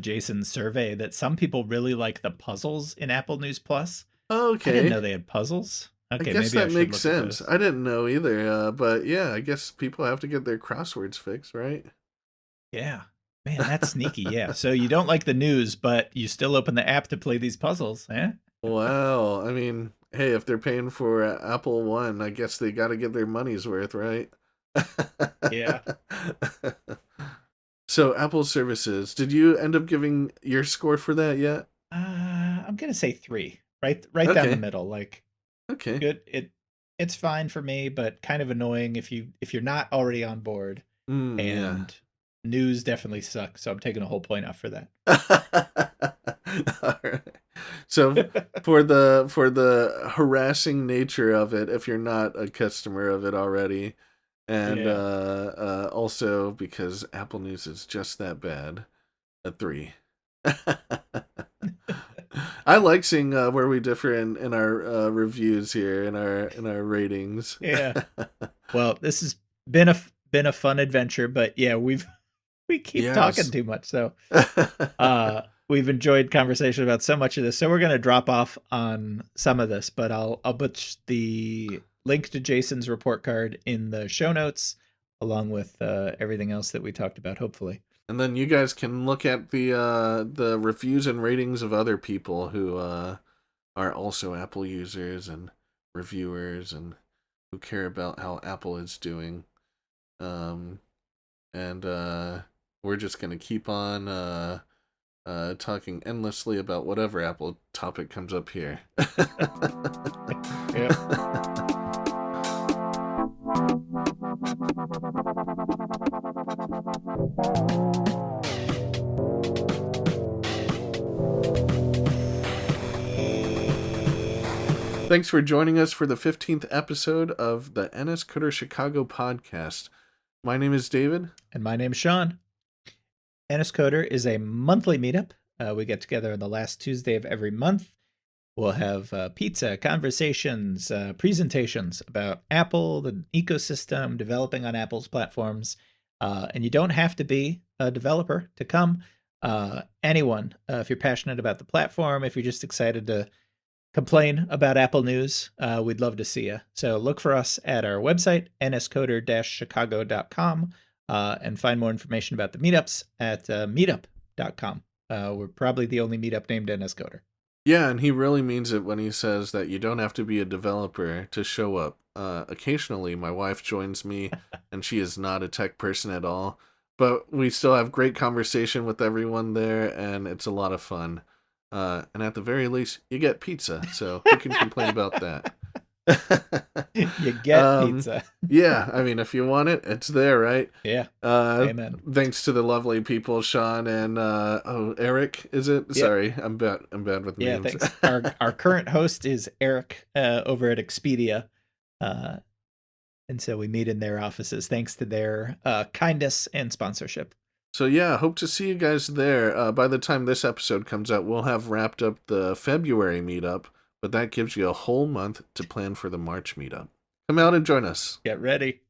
Jason's survey that some people really like the puzzles in Apple News Plus. I didn't know Okay. they had puzzles. I Okay, guess maybe I that should makes look at sense. those. I didn't know either, but yeah, I guess people have to get their crosswords fixed, right? Yeah. Man, that's sneaky. Yeah. So you don't like the news, but you still open the app to play these puzzles, eh? Wow. I mean, hey, if they're paying for Apple One, I guess they got to get their money's worth, right? Yeah. So, Apple services, did you end up giving your score for that yet? I'm gonna say 3. Right down the Okay. middle. Like Okay. good. It's fine for me, but kind of annoying if you're not already on board. Yeah. And news definitely sucks, so I'm taking a whole point off for that. All right. So for the harassing nature of it, if you're not a customer of it already, and Yeah. also because Apple News is just that bad, a 3. I like seeing where we differ in our reviews here, in our ratings. Yeah. Well, this has been a fun adventure, but yeah, we keep talking Yes. too much, so we've enjoyed conversation about so much of this. So we're gonna drop off on some of this, but I'll put the link to Jason's report card in the show notes, along with everything else that we talked about. Hopefully, And then you guys can look at the reviews and ratings of other people who are also Apple users and reviewers and who care about how Apple is doing. And we're just gonna keep on talking endlessly about whatever Apple topic comes up here. yeah. Thanks for joining us for the 15th episode of the NSCoder Chicago podcast. My name is David. And my name's Sean. NSCoder is a monthly meetup. We get together on the last Tuesday of every month. We'll have pizza, conversations, presentations about Apple, the ecosystem, developing on Apple's platforms. And you don't have to be a developer to come. Anyone, if you're passionate about the platform, if you're just excited to complain about Apple news, we'd love to see you. So look for us at our website, nscoder-chicago.com, and find more information about the meetups at meetup.com. We're probably the only meetup named NSCoder. Yeah, and he really means it when he says that you don't have to be a developer to show up. Occasionally, my wife joins me, and she is not a tech person at all, but we still have great conversation with everyone there, and it's a lot of fun. And at the very least, you get pizza, so who can complain about that? You get pizza. Yeah, I mean, if you want it, it's there, right? Yeah. Amen. Thanks to the lovely people, Sean and Eric, is it? Yep. Sorry, I'm bad with Yeah, names. thanks. Our current host is Eric over at Expedia. And so we meet in their offices thanks to their kindness and sponsorship. So yeah, hope to see you guys there. By the time this episode comes out, we'll have wrapped up the February meetup, but that gives you a whole month to plan for the March meetup. Come out and join us. Get ready.